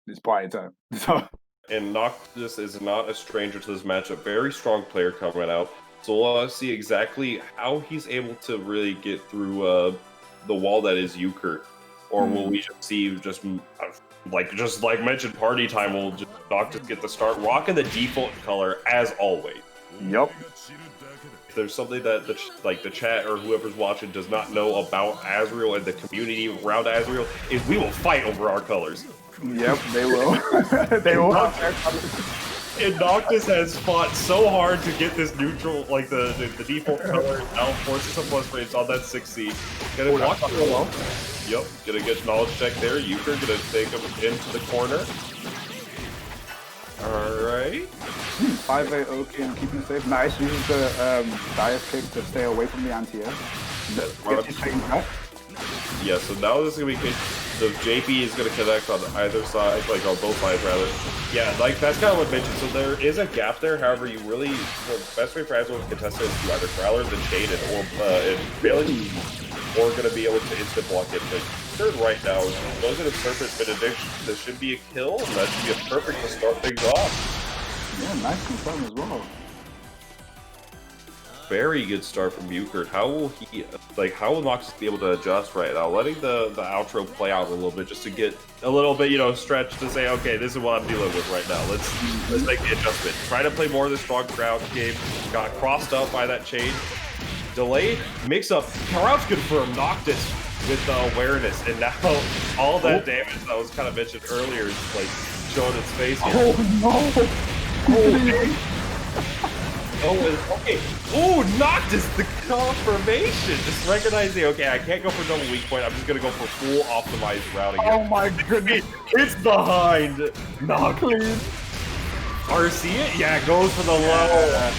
it's party time. So. And Noctis is not a stranger to this matchup. Very strong player coming out. So we'll see exactly how he's able to really get through the wall that is Euchre, or will we just see just like mentioned party time? Will just Noctis get the start, rocking the default color as always. Yep. If there's something that the chat or whoever's watching does not know about Asriel and the community around Asriel, is we will fight over our colors. Yep, they will. They will. And Noctis has fought so hard to get this neutral, like the default color, now forces some plus frames on that 6C. Gonna walk through well. Yep, gonna get knowledge check there. Euchre gonna take him into the corner. Alright. 5-8 OK and keeping it safe. Nice, uses the dive kick to stay away from the anti-air. Yeah, so now this is gonna be so JP is gonna connect on either side, like on both sides rather. Yeah, like that's kind of what I mentioned. So there is a gap there. However, the best way for Asriel to contest it is to either growler than chain it, or failing, or gonna be able to instant block it. But third right now, those are the Serpent Benediction. This should be a kill, and that should be a perfect to start things off. Yeah, nice confirm as well. very good start from Bukert. How will Noctis be able to adjust right now? Letting the outro play out a little bit just to get a little bit, stretch to say, okay, this is what I'm dealing with right now. Let's make the adjustment. Try to play more of the strong ground game. Got crossed up by that chain. Delayed mix-up. Crouch confirmed Noctis with the awareness, and now all that damage that was kind of mentioned earlier is like showing its face here. Oh no! Okay. Oh, Noctis, the confirmation. Just recognizing, okay, I can't go for double weak point. I'm just going to go for full optimized routing. Oh my goodness. It's behind Noctis. RC it? Yeah, goes for the low.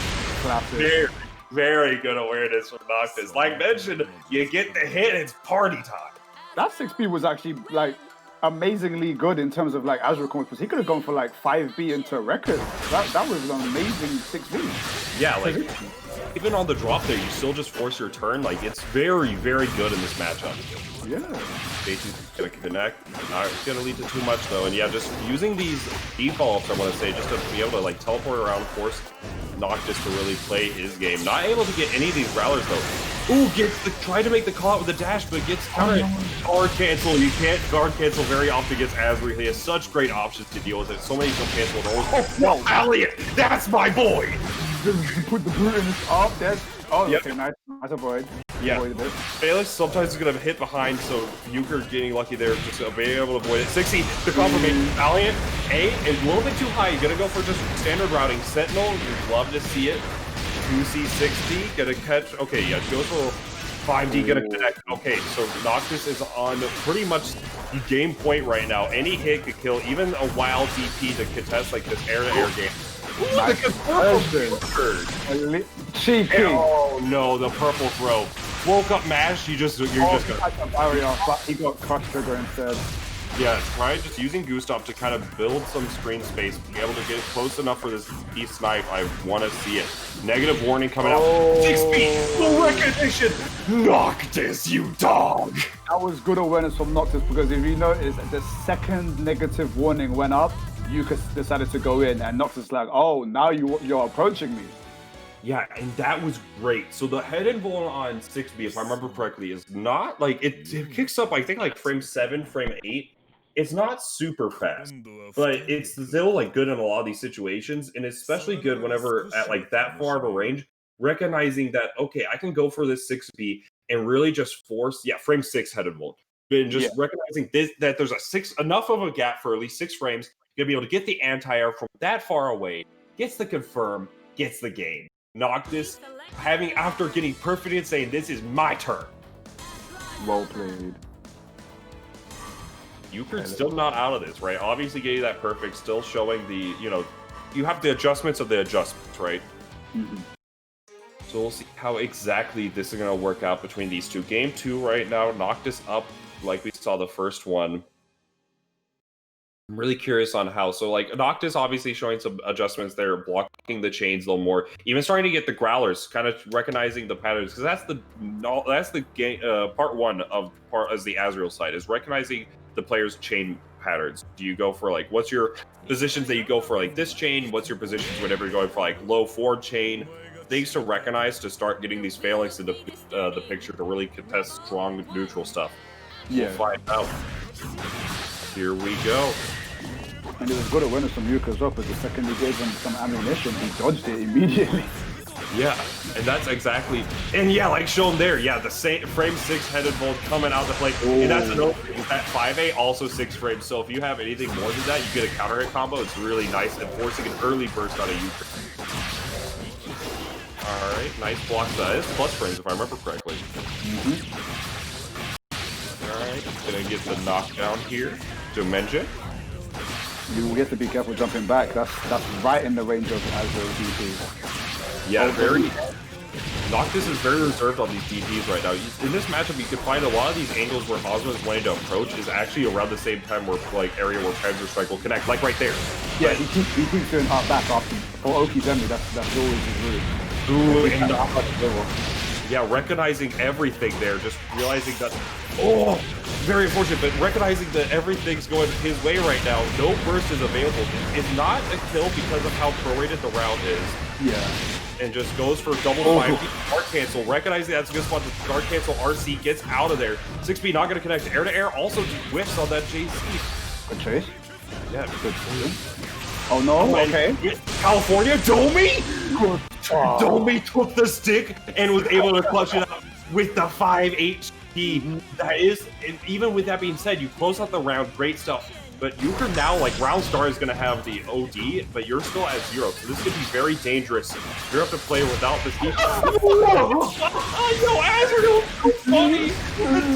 Very, very good awareness from Noctis. Like mentioned, you get the hit, it's party time. That 6B was actually like amazingly good in terms of like Azure because he could have gone for like 5B into record. That was an amazing 6B. Yeah, like even on the drop there, you still just force your turn. Like it's very, very good in this matchup. Yeah. Stacy's gonna connect. Not gonna lead to too much though. And yeah, just using these defaults, I want to say, just to be able to like teleport around, force Noctis to really play his game. Not able to get any of these growlers though. Ooh, try to make the call out with the dash, but gets countered. Guard cancel. You can't guard cancel very often against Azri. He has such great options to deal with it. So many jump cancel. Oh no, Elliot! That's my boy! Put the brute in his off. Okay, nice avoid. Yeah. Felix sometimes is gonna hit behind, so Euchre getting lucky there, just being able to avoid it. 60, the confirmation. Valiant, A, is a little bit too high. You're gonna go for just standard routing. Sentinel, you'd love to see it. 2C60, gonna catch. Okay, yeah, goes for 5D, gonna connect. Okay, so Noctis is on pretty much game point right now. Any hit could kill, even a wild DP to contest like this air-to-air game. Ooh, nice. the purple cheeky. Oh no, the purple throw. Woke up mash, you're just gonna he got crush trigger instead. Yeah, try just using Gustav to kind of build some screen space, be able to get close enough for this E snipe. I want to see it. Negative warning coming out. 6 feet, full recognition. Noctis, you dog. That was good awareness from Noctis because if you notice, the second negative warning went up, Yuka decided to go in, and Noctis like, oh, now you're approaching me. Yeah, and that was great. So the head involved on 6B, if I remember correctly, is not like it kicks up, I think like frame 7, frame 8. It's not super fast, but it's still like good in a lot of these situations, and especially good whenever at like that far of a range, recognizing that, okay, I can go for this 6B and really just force, frame 6 head involved. And just recognizing that there's enough of a gap for at least 6 frames. You're gonna be able to get the anti-air from that far away, gets the confirm, gets the game. Noctis after getting perfect and saying, this is my turn. Well played. Euchre's still not out of this, right? Obviously getting that perfect, still showing the, you have the adjustments of the adjustments, right? Mm-hmm. So we'll see how exactly this is going to work out between these two. Game 2 right now, Noctis up like we saw the first one. I'm really curious on how. So, like, Noctis obviously showing some adjustments there, blocking the chains a little more, even starting to get the growlers, kind of recognizing the patterns, because that's the game. Part 1 of as the Azrael side is recognizing the player's chain patterns. Do you go for like, what's your positions that you go for like this chain? What's your positions whenever you're going for like low forward chain? Things to recognize to start getting these phalanx into the picture to really contest strong neutral stuff. Yeah. We'll find out. Here we go. And it was good awareness from Yuka as well, because the second he gave him some ammunition, he dodged it immediately. Yeah, and that's exactly, and yeah, like shown there, yeah, the same frame 6 headed bolt coming out to play, and that's an opening. That 5A also 6 frames, so if you have anything more than that, you get a counter hit combo. It's really nice, and forcing an early burst out of Euchre. Alright, nice block size, plus frames if I remember correctly. Alright, gonna get the knockdown here to Menja. You will get to be careful jumping back. That's right in the range of Azure DP. Yeah, Noctis is very reserved on these DPs right now. In this matchup, you can find a lot of these angles where Ozma is wanting to approach is actually around the same time where like area where Panzer Strike will connect, like right there. Yeah, he keeps doing hard back after for Oki's enemy. That's always his route. Ooh, and yeah, recognizing everything there, just realizing that very unfortunate, but recognizing that everything's going his way right now. No burst is available. It's not a kill because of how prorated the round is. Yeah. and just goes for double 5D guard cancel. Recognizing that's a good spot to guard cancel. RC gets out of there. 6B not going to connect air to air. Also whiffs on that JC. Good chase. Yeah, good. Oh no, okay. California, Domi? Domi took the stick and was able to clutch it up with the 5 HP. That is, and even with that being said, you close out the round, great stuff. But Euchre now, like, Round Star is going to have the OD, but you're still at 0, so this could be very dangerous. You're going to have to play without this defense. Yo, Azrael, so funny!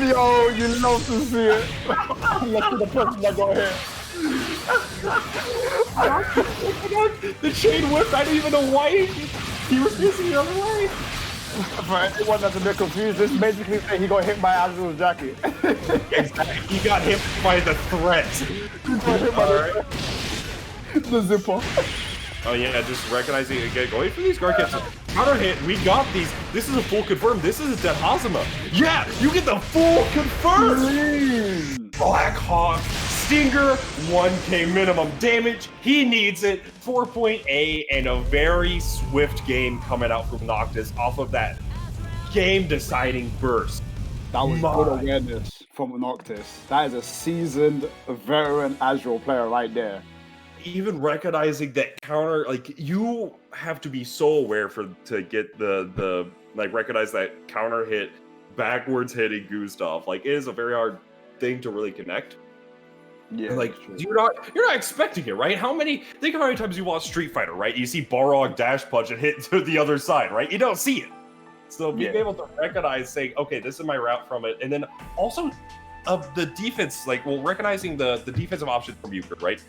Yo, you love to see it. Let's see the person that go ahead. The chain whip, I didn't even know why he was missing the other way. For anyone that's a bit confused, this basically saying he got hit by Azrael's jacket. Exactly. He got hit by the threat. He got hit by the zipper. Oh yeah, just recognizing again, going for these guard caps. Counter hit, we got these. This is a full confirm. This is a Dead Hazama. Yeah, you get the full confirm. Black Hawk, Stinger, 1k minimum damage. He needs it. 4.8 and a very swift game coming out from Noctis off of that game-deciding burst. That was good awareness from Noctis. That is a seasoned, veteran Azrael player right there. Even recognizing that counter, like, you have to be so aware to get the like recognize that counter hit backwards hitting Gustav. Like, it is a very hard thing to really connect. Yeah, like you're not expecting it, right? Think of how many times you watch Street Fighter, right? You see Balrog dash punch and hit to the other side, right? You don't see it. So being able to recognize, saying, okay, this is my route from it, and then also of the defense, like, well, recognizing the defensive options from Euchre, right?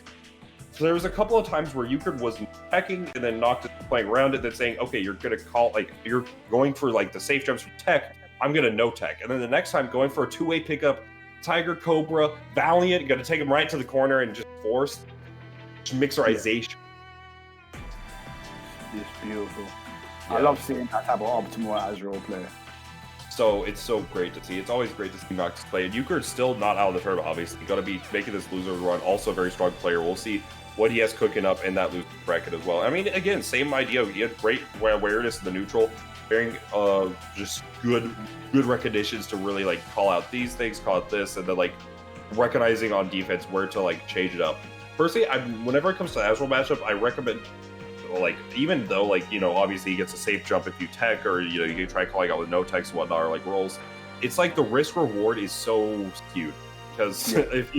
So there was a couple of times where Euchre was teching and then Noctis playing around it, then saying, okay, you're gonna call, like, you're going for like the safe jumps from tech, I'm gonna no tech, and then the next time going for a two-way pickup. Tiger, Cobra, Valiant, gonna take him right to the corner and just force mixerization. It's beautiful. Yeah. I love seeing that type of optimal Azrael play. So it's so great to see. It's always great to see Noctis play. And Euchre is still not out of the tournament, obviously. Gonna be making this loser run. Also a very strong player. We'll see what he has cooking up in that loser bracket as well. I mean, again, same idea. He had great awareness in the neutral. Very just good recognitions to really like call out these things, call out this, and then like recognizing on defense where to like change it up. Personally, whenever it comes to Azrael matchup, I recommend, like, even though, like, you know, obviously he gets a safe jump if you tech, or, you know, you can try calling out with no techs and whatnot, or like rolls. It's like the risk reward is so skewed because if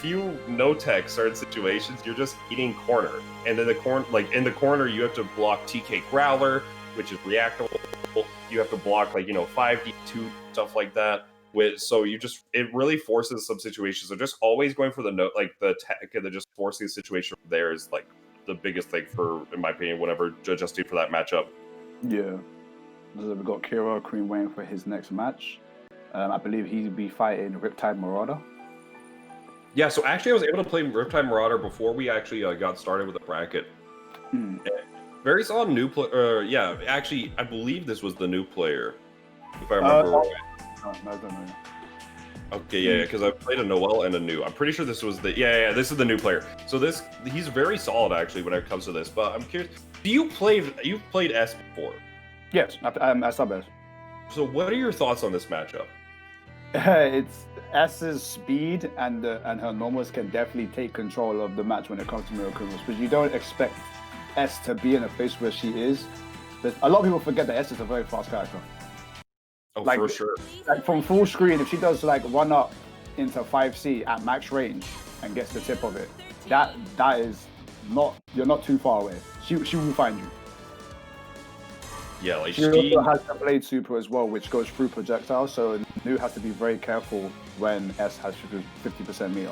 you no tech certain situations, you're just eating corner, and then in the corner you have to block TK Growler, which is reactable. You have to block, like, you know, 5D2 stuff like that. So it really forces some situations. So just always going for the tech and then just forcing the situation there is like the biggest thing for, in my opinion, whenever adjusting for that matchup. Yeah. We've got Kira Queen waiting for his next match. I believe he'd be fighting Riptide Marauder. Yeah, so actually I was able to play Riptide Marauder before we actually got started with the bracket. Very solid new player. Yeah, actually, I believe this was the new player, if I remember right. No, I don't know. Okay, yeah, because I played a Noel and a new. I'm pretty sure this was the this is the new player. So he's very solid actually when it comes to this. But I'm curious, you've played S before? Yes, I sub S. So what are your thoughts on this matchup? It's S's speed and her normals can definitely take control of the match when it comes to Miracle Moves, but you don't expect S to be in a place where she is. But a lot of people forget that S is a very fast character. Oh, like, for sure. Like from full screen, if she does like run up into 5C at max range and gets the tip of it, that is not, you're not too far away. She will find you. Yeah, like she also has the Blade Super as well, which goes through projectiles, so Nu has to be very careful when S has 50% meter.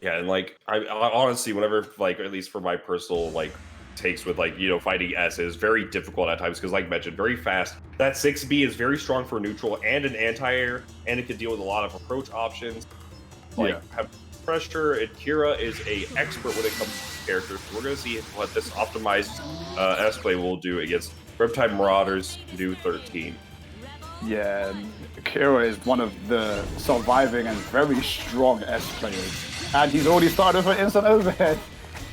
Yeah, and like I honestly, whenever, like, at least for my personal like takes with, like, you know, fighting S is very difficult at times because, like mentioned, very fast. That 6B is very strong for neutral and an anti-air, and it can deal with a lot of approach options. Like, have pressure, and Kira is a expert when it comes to characters. So we're gonna see what this optimized S play will do against Riptide Marauders new 13. Yeah, Kira is one of the surviving and very strong S players. And he's already started for instant overhead.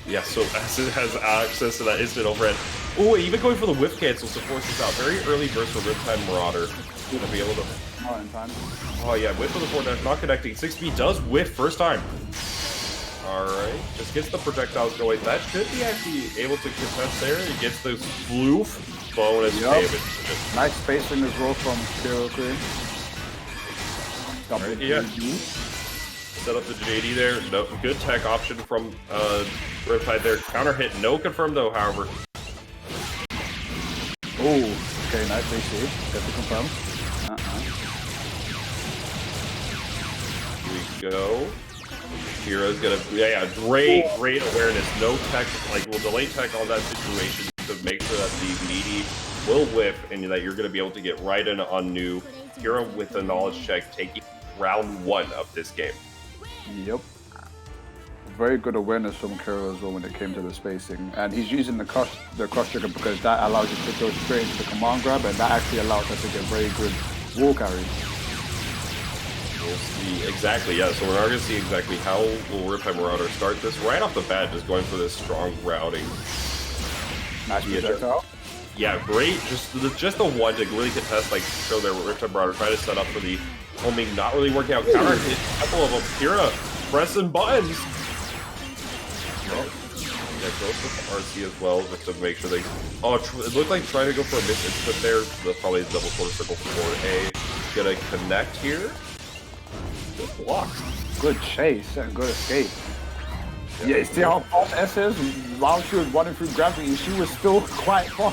Yeah, so S has access to that instant overhead. Oh, even going for the whiff cancel to force this out. Very early burst for Riptide Marauder. Gonna be able to. Not in time. Oh yeah, whiff for the 4-dash, not connecting. 6B does whiff first time. Alright, just gets the projectiles going. That should be actually able to contest there. It gets the floof bonus damage. Nice spacing as well from Neko-kun. Yeah. Set up the JD there. No, good tech option from Riptide there. Counter hit, no confirm though, however. Oh, okay, nice AC. Get to confirm. Here we go. Kira's gonna, great awareness. No tech, like, will delay tech on that situation to make sure that the meaty will whiff and that you're gonna be able to get right in on new. Kira with the knowledge check taking round 1 of this game. Yep. Very good awareness from Kira as well when it came to the spacing. And he's using the cross trigger because that allows you to go straight into the command grab, and that actually allows us to get very good wall carries. We'll see exactly, yeah. So we're not going to see exactly how will Riptide Marauder start this right off the bat, just going for this strong routing. Nice projectile. Yeah, great. Just the one to really contest, like show their Riptide Marauder, try to set up for the homing, not really working out. Counter hit a couple of them. Kira pressing buttons. Well, yeah, goes with RC as well, just to make sure they. Oh, it looked like trying to go for a miss input there. That's probably a double quarter circle for A. Gonna connect here. Good block. Good chase and good escape. Yeah, see how fast S is? While she was running through gravity, she was still quite far.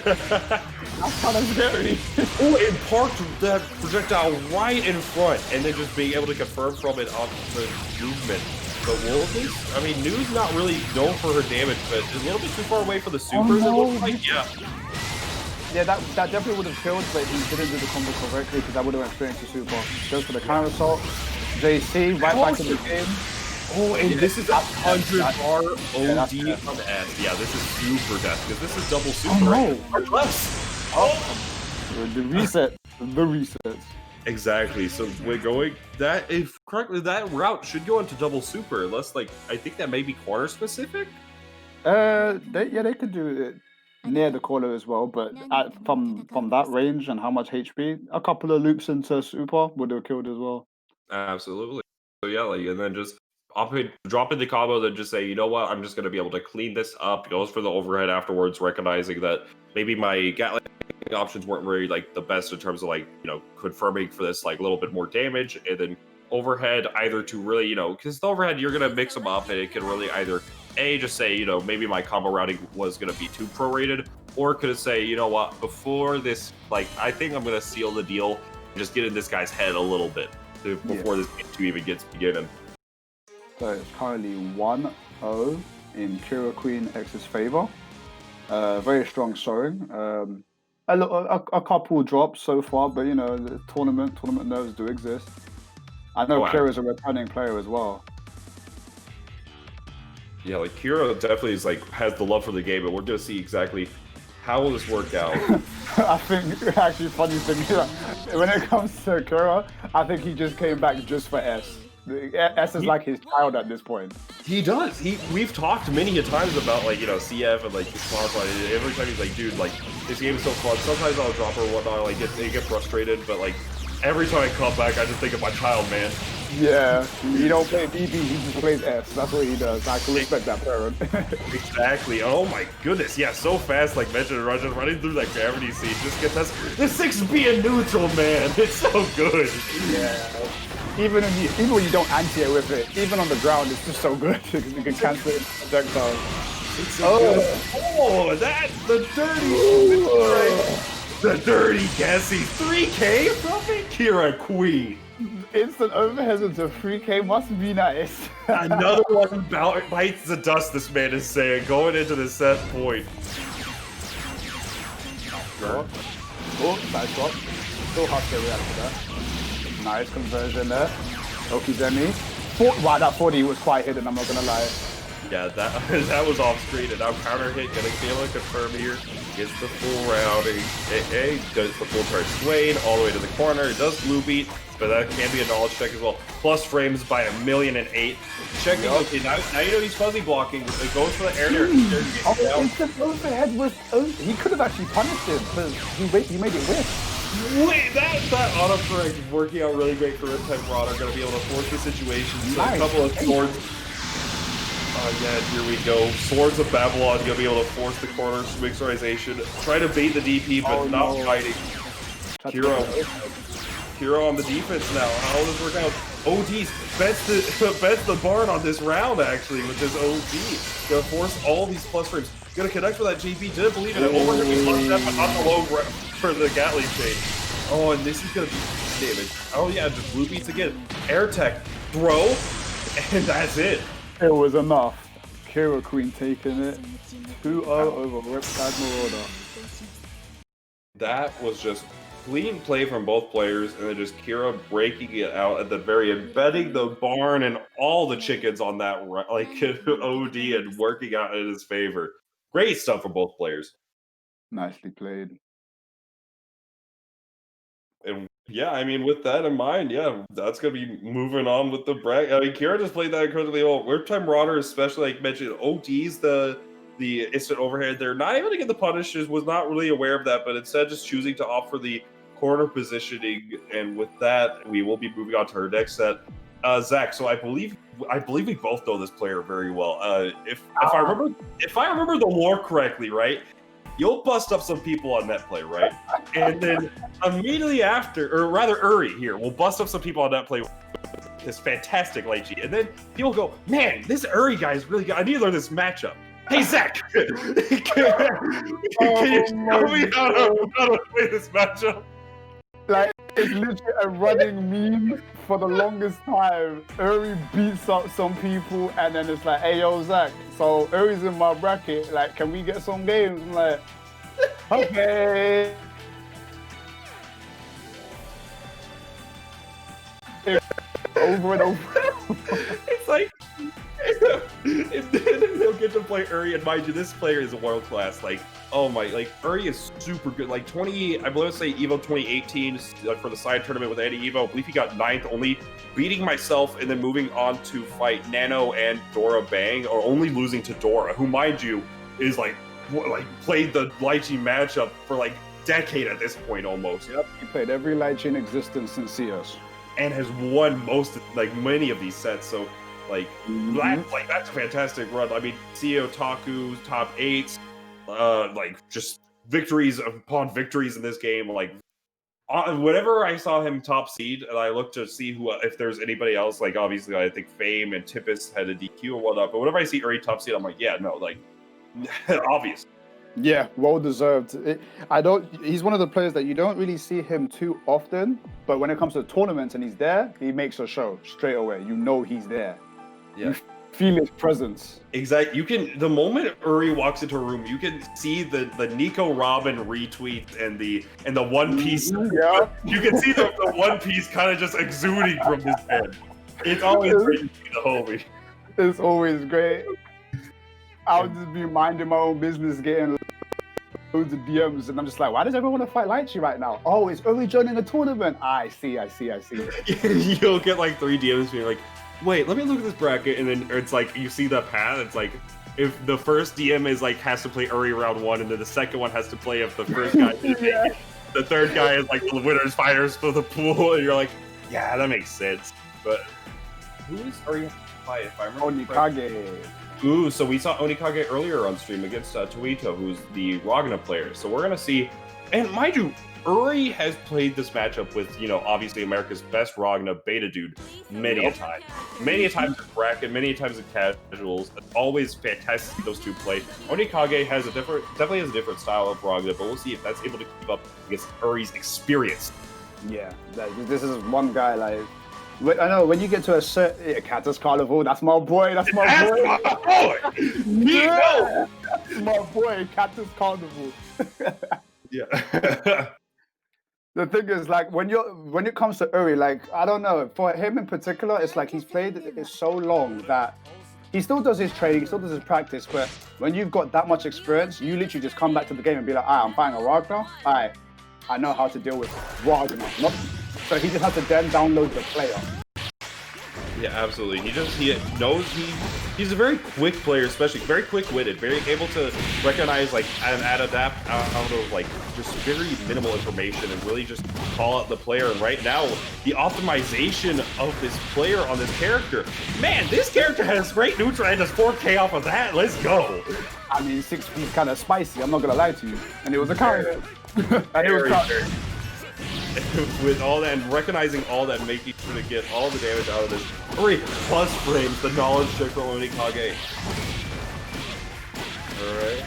That's kind of scary. Oh, it parked that projectile right in front, and then just being able to confirm from it off the movement. But Wolves, I mean, Nu's not really known for her damage, but a little bit too far away for the supers, it looks like. Yeah. Yeah, that definitely would have killed, but he didn't do the combo correctly because that would have experienced the super. Goes for the counter assault. JC right back in the game. Oh, and this is 100 bar OD on S. Yeah, this is super death because this is double super. Oh, no. Less. Oh. The reset. The resets. Exactly. So we're going that if correctly, that route should go into double super, unless like I think that may be corner specific. They could do it near the corner as well, but from that range and how much HP, a couple of loops into super would have killed as well. Absolutely. So yeah, like and then just drop in the combo, then just say, you know what, I'm just going to be able to clean this up. Goes for the overhead afterwards, recognizing that maybe my Gatling options weren't really like the best in terms of like, you know, confirming for this like a little bit more damage, and then overhead either to really, you know, because the overhead you're going to mix them up and it can really either just say, you know, maybe my combo routing was going to be too prorated, or could it say, you know what, before this, like, I think I'm going to seal the deal and just get in this guy's head a little bit before this game 2 even gets beginning. So it's currently 1-0 in Neko-kun X's favor. Very strong showing. A couple drops so far, but you know, the tournament nerves do exist. I know Kira is a returning player as well. Yeah, like Kira definitely is like has the love for the game, but we're gonna see exactly how will this work out. I think actually funny thing when it comes to Kira, I think he just came back just for S. S is like his child at this point. He does. We've talked many a times about like, you know, CF and like Spotify. Every time he's like, dude, like this game is so fun. Sometimes I'll drop or whatnot, like get frustrated, but like every time I come back, I just think of my child, man. Yeah, he don't play BB, he just plays S. That's what he does. I can respect that parent. Exactly. Oh my goodness. Yeah, so fast, like mentioned, Rajan running through that gravity seed. Just get us the 6B in neutral, man. It's so good. Yeah. Even when you don't anti-it with it, even on the ground, it's just so good because you can cancel it projectile. The dirty guesses. 3K from it? Kira Queen. Instant overheads into 3K must be nice. Another one bites the dust, this man is saying, going into the set point. Oh, nice shot. Still hard to react to that. Nice conversion there. Okizemi. Wow, that 40 was quite hidden, I'm not gonna lie. Yeah, that that was off screen, and now counter hit, gonna be able to confirm here. Gets the full rounding, does the full charge Swain all the way to the corner. It does blue beat, but that can be a knowledge check as well. Plus frames by 1,000,008. Checking, okay, now you know he's fuzzy blocking. It goes for the air there. Instant overhead was. He could have actually punished him, but he made it whiff. Wait, that autocorrect is working out really great for Riptide Marauder. Gonna be able to force the situation. So a couple of swords. Yeah, here we go. Swords of Babylon, gonna be able to force the corner mixerization. Try to bait the DP, but not fighting. Hero on the defense now. How will this work out? ODs bets the barn on this round actually with this OD. Gonna force all these plus frames. Gonna connect with that JP. Didn't believe it. Over gonna be plus that, but not the low for the Gatling chain. Oh, and this is gonna be damage. Oh yeah, just blue beats again. Air tech, throw, and that's it. It was enough. Kira Queen taking it. 2-0 over Riptide Marauder. That was just clean play from both players, and then just Kira breaking it out at the very end, betting the barn and all the chickens on that like OD and working out in his favor. Great stuff from both players. Nicely played. And yeah, I mean, with that in mind, yeah, that's gonna be moving on with the bracket. I mean, Kira just played that incredibly well. Riptide Marauder, especially like mentioned, OD's the instant overhead. They're not able to get the punishes. Was not really aware of that, but instead just choosing to offer the corner positioning. And with that, we will be moving on to her next set. Zach, so I believe we both know this player very well. If I remember the lore correctly, right? You'll bust up some people on net play, right? And then immediately after, or rather Uri here, will bust up some people on net play with this fantastic Lychee. And then people go, man, this Uri guy is really good. I need to learn this matchup. Hey, Zach, can you tell me how to play this matchup? Like, it's literally a running meme for the longest time. Uri beats up some people, and then it's like, hey, yo, Zach, so Uri's in my bracket. Like, can we get some games? I'm like, okay. Over and over. It's like, and then they'll get to play Uri, and mind you, this player is world class. Like, oh my, like Uri is super good. Like I believe say Evo 2018 for the side tournament with AnimEVO. I believe he got 9th, only beating myself and then moving on to fight Nano and Dora Bang, or only losing to Dora, who mind you is like played the Lychee matchup for like decade at this point almost. Yep, he played every Lychee in existence since CS. And has won many of these sets. So that's a fantastic run. I mean, CEO Taku's top 8s, just victories upon victories in this game. Like whenever I saw him top seed, and I looked to see if there's anybody else. Like obviously, I think Fame and Tippus had a DQ or whatnot. But whenever I see Uri top seed, I'm like, yeah, no, like obvious. Yeah, well deserved. He's one of the players that you don't really see him too often, but when it comes to tournaments and he's there, he makes a show straight away. You know he's there. Yeah. You feel his presence. Exactly. You can, the moment Uri walks into a room, you can see the Nico Robin retweet and the One Piece. Yeah. You can see the One Piece kind of just exuding from his head. It's always great to see the homie. It's always great. I'll just be minding my own business, getting loads of DMs, and I'm just like, why does everyone want to fight Lychee right now? Oh, it's Uri joining a tournament. I see. You'll get like 3 DMs and you're like, wait, let me look at this bracket, and then it's like, you see the path, it's like, if the first DM is like, has to play Uri round 1, and then the second one has to play if the first guy yeah. The third guy is like the winners fighters for the pool, and you're like, yeah, that makes sense. But who is Uri fight if I remember Onikage. Ooh, so we saw Onikage earlier on stream against Toito, who's the Ragna player. So we're gonna see, and mind you, Uri has played this matchup with, obviously America's best Ragna beta dude many a time. Many a times in bracket, many a times in casuals. It's always fantastic to see those two play. Onikage definitely has a different style of Ragna, but we'll see if that's able to keep up against Uri's experience. Yeah, this is one guy like. I know when you get to a certain Cactus Carnival, that's my boy. That's my boy. Yeah, that's my boy, Cactus Carnival. Yeah. The thing is, like, when it comes to Uri, like, I don't know, for him in particular, it's like he's played it so long that he still does his training, he still does his practice, but when you've got that much experience, you literally just come back to the game and be like, I'm fighting a Ragnar. I know how to deal with Ragnar. So he just has to then download the player. Yeah, absolutely. He knows he's a very quick player, especially very quick-witted, very able to recognize like and adapt out of like just very minimal information and really just call out the player. And right now, the optimization of this player on this character, man, this character has great neutral and does 4K off of that. Let's go. I mean, 6P's kind of spicy. I'm not gonna lie to you, and it was a counter. And it was counter. With all that and recognizing all that, making sure to get all the damage out of this. 3 plus frames, the knowledge check from Onikage. Alright.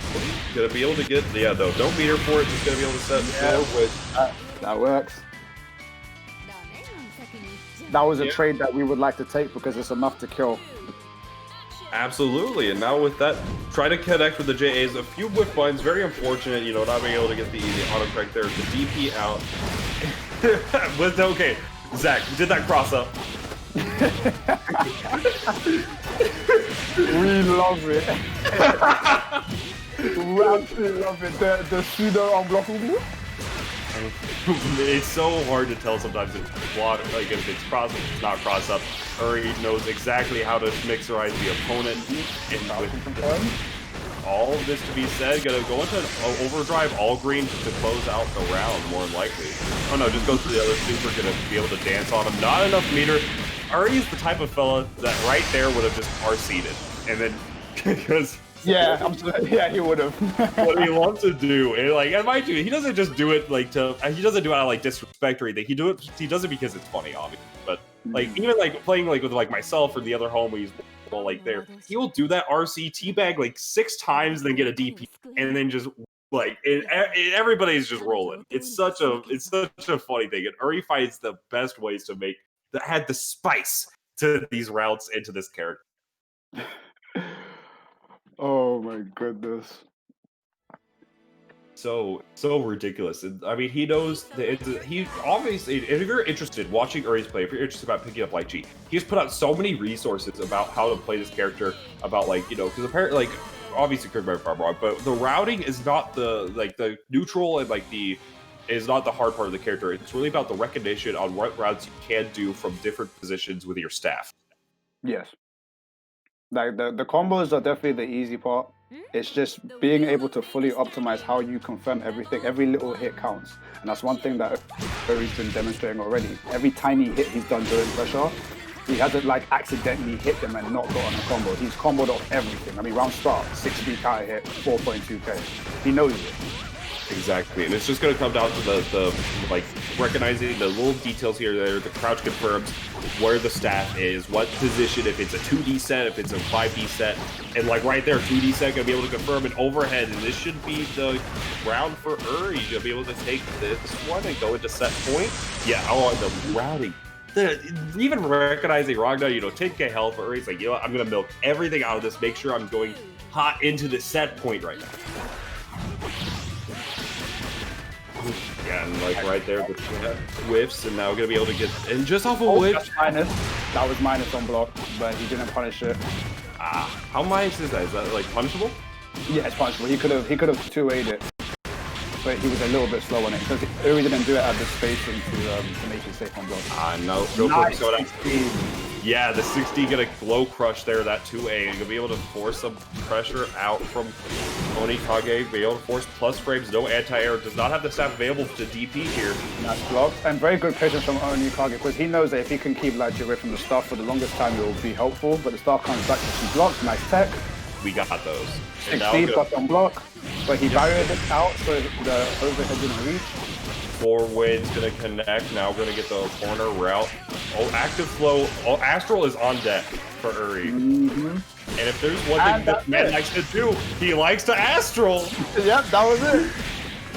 Gonna be able to get, though, don't beat her for it, just gonna be able to set the floor with. That works. That was a trade that we would like to take because it's enough to kill. Absolutely, and now with that, try to connect with the JAs. A few whiff buttons, very unfortunate, not being able to get the easy autocorrect there. The DP out. Okay, Zach, did that cross up? We love it. We absolutely love it. The pseudo unblockable. It's so hard to tell sometimes if it's block, like if it's cross, if it's not cross up. Uri knows exactly how to mixerize the opponent. And with all of this to be said, gonna go into overdrive all green to close out the round, more than likely. Oh no, just go to the other super, gonna be able to dance on him. Not enough meter. Uri is the type of fella that right there would have just RC'd it. And then, because... Yeah, yeah, he would have. What he wants to do, and mind you, he doesn't just do it like he doesn't do it out of like disrespect or anything. He does it because it's funny, obviously. But like even like playing like with like myself or the other homies, like there, he will do that RC teabag like 6 times, then get a DP, and then just like everybody's just rolling. It's such a funny thing, and Uri finds the best ways to add the spice to these routes into this character. Oh my goodness. So ridiculous. And, I mean, he knows he obviously, if you're interested watching Uri's play, if you're interested about picking up Lychee, he's put out so many resources about how to play this character, about like, because apparently, like, obviously correct me if I'm wrong, but the routing is not the neutral and like is not the hard part of the character. It's really about the recognition on what routes you can do from different positions with your staff. Yes. Like the combos are definitely the easy part. It's just being able to fully optimize how you confirm everything. Every little hit counts. And that's one thing that Uri's been demonstrating already. Every tiny hit he's done during pressure, he hasn't like accidentally hit them and not gotten a combo. He's comboed off everything. I mean, round start, 6B counter hit, 4.2k. He knows it. Exactly, and it's just going to come down to the like recognizing the little details here. There, the crouch confirms where the staff is, what position, if it's a 2D set, if it's a 5D set, and like right there, 2D set going to be able to confirm an overhead, and this should be the round for Uri. You'll be able to take this one and go into set point. Yeah, the routing. Even recognizing Ragnar, 10k health for Uri's like, I'm going to milk everything out of this, make sure I'm going hot into the set point right now. Yeah, and like right there, the whiffs, and now we're gonna be able to get and just off a whiff. That was minus on block, but he didn't punish it. How minus is that? Is that like punishable? Yeah, it's punishable. He could have 2-8'd it, but he was a little bit slow on it because Uri didn't do it at the spacing to make it safe on block. No, nice. Yeah, the 60 gonna glow crush there, that 2A, and you'll be able to force some pressure out from Onikage, be able to force plus frames, no anti-air, does not have the staff available to DP here. Nice blocks, and very good patience from Onikage, because he knows that if he can keep Lychee away from the staff for the longest time, it will be helpful, but the staff comes back to 2 blocks, nice tech. We got those. 16 plus on block, but he barriered it out, so the overhead didn't reach. 4 wins, gonna connect, now we're gonna get the corner route. Active flow, Astral is on deck for Uri. And if there's one thing that man likes to do, he likes to Astral. Yep, that was it.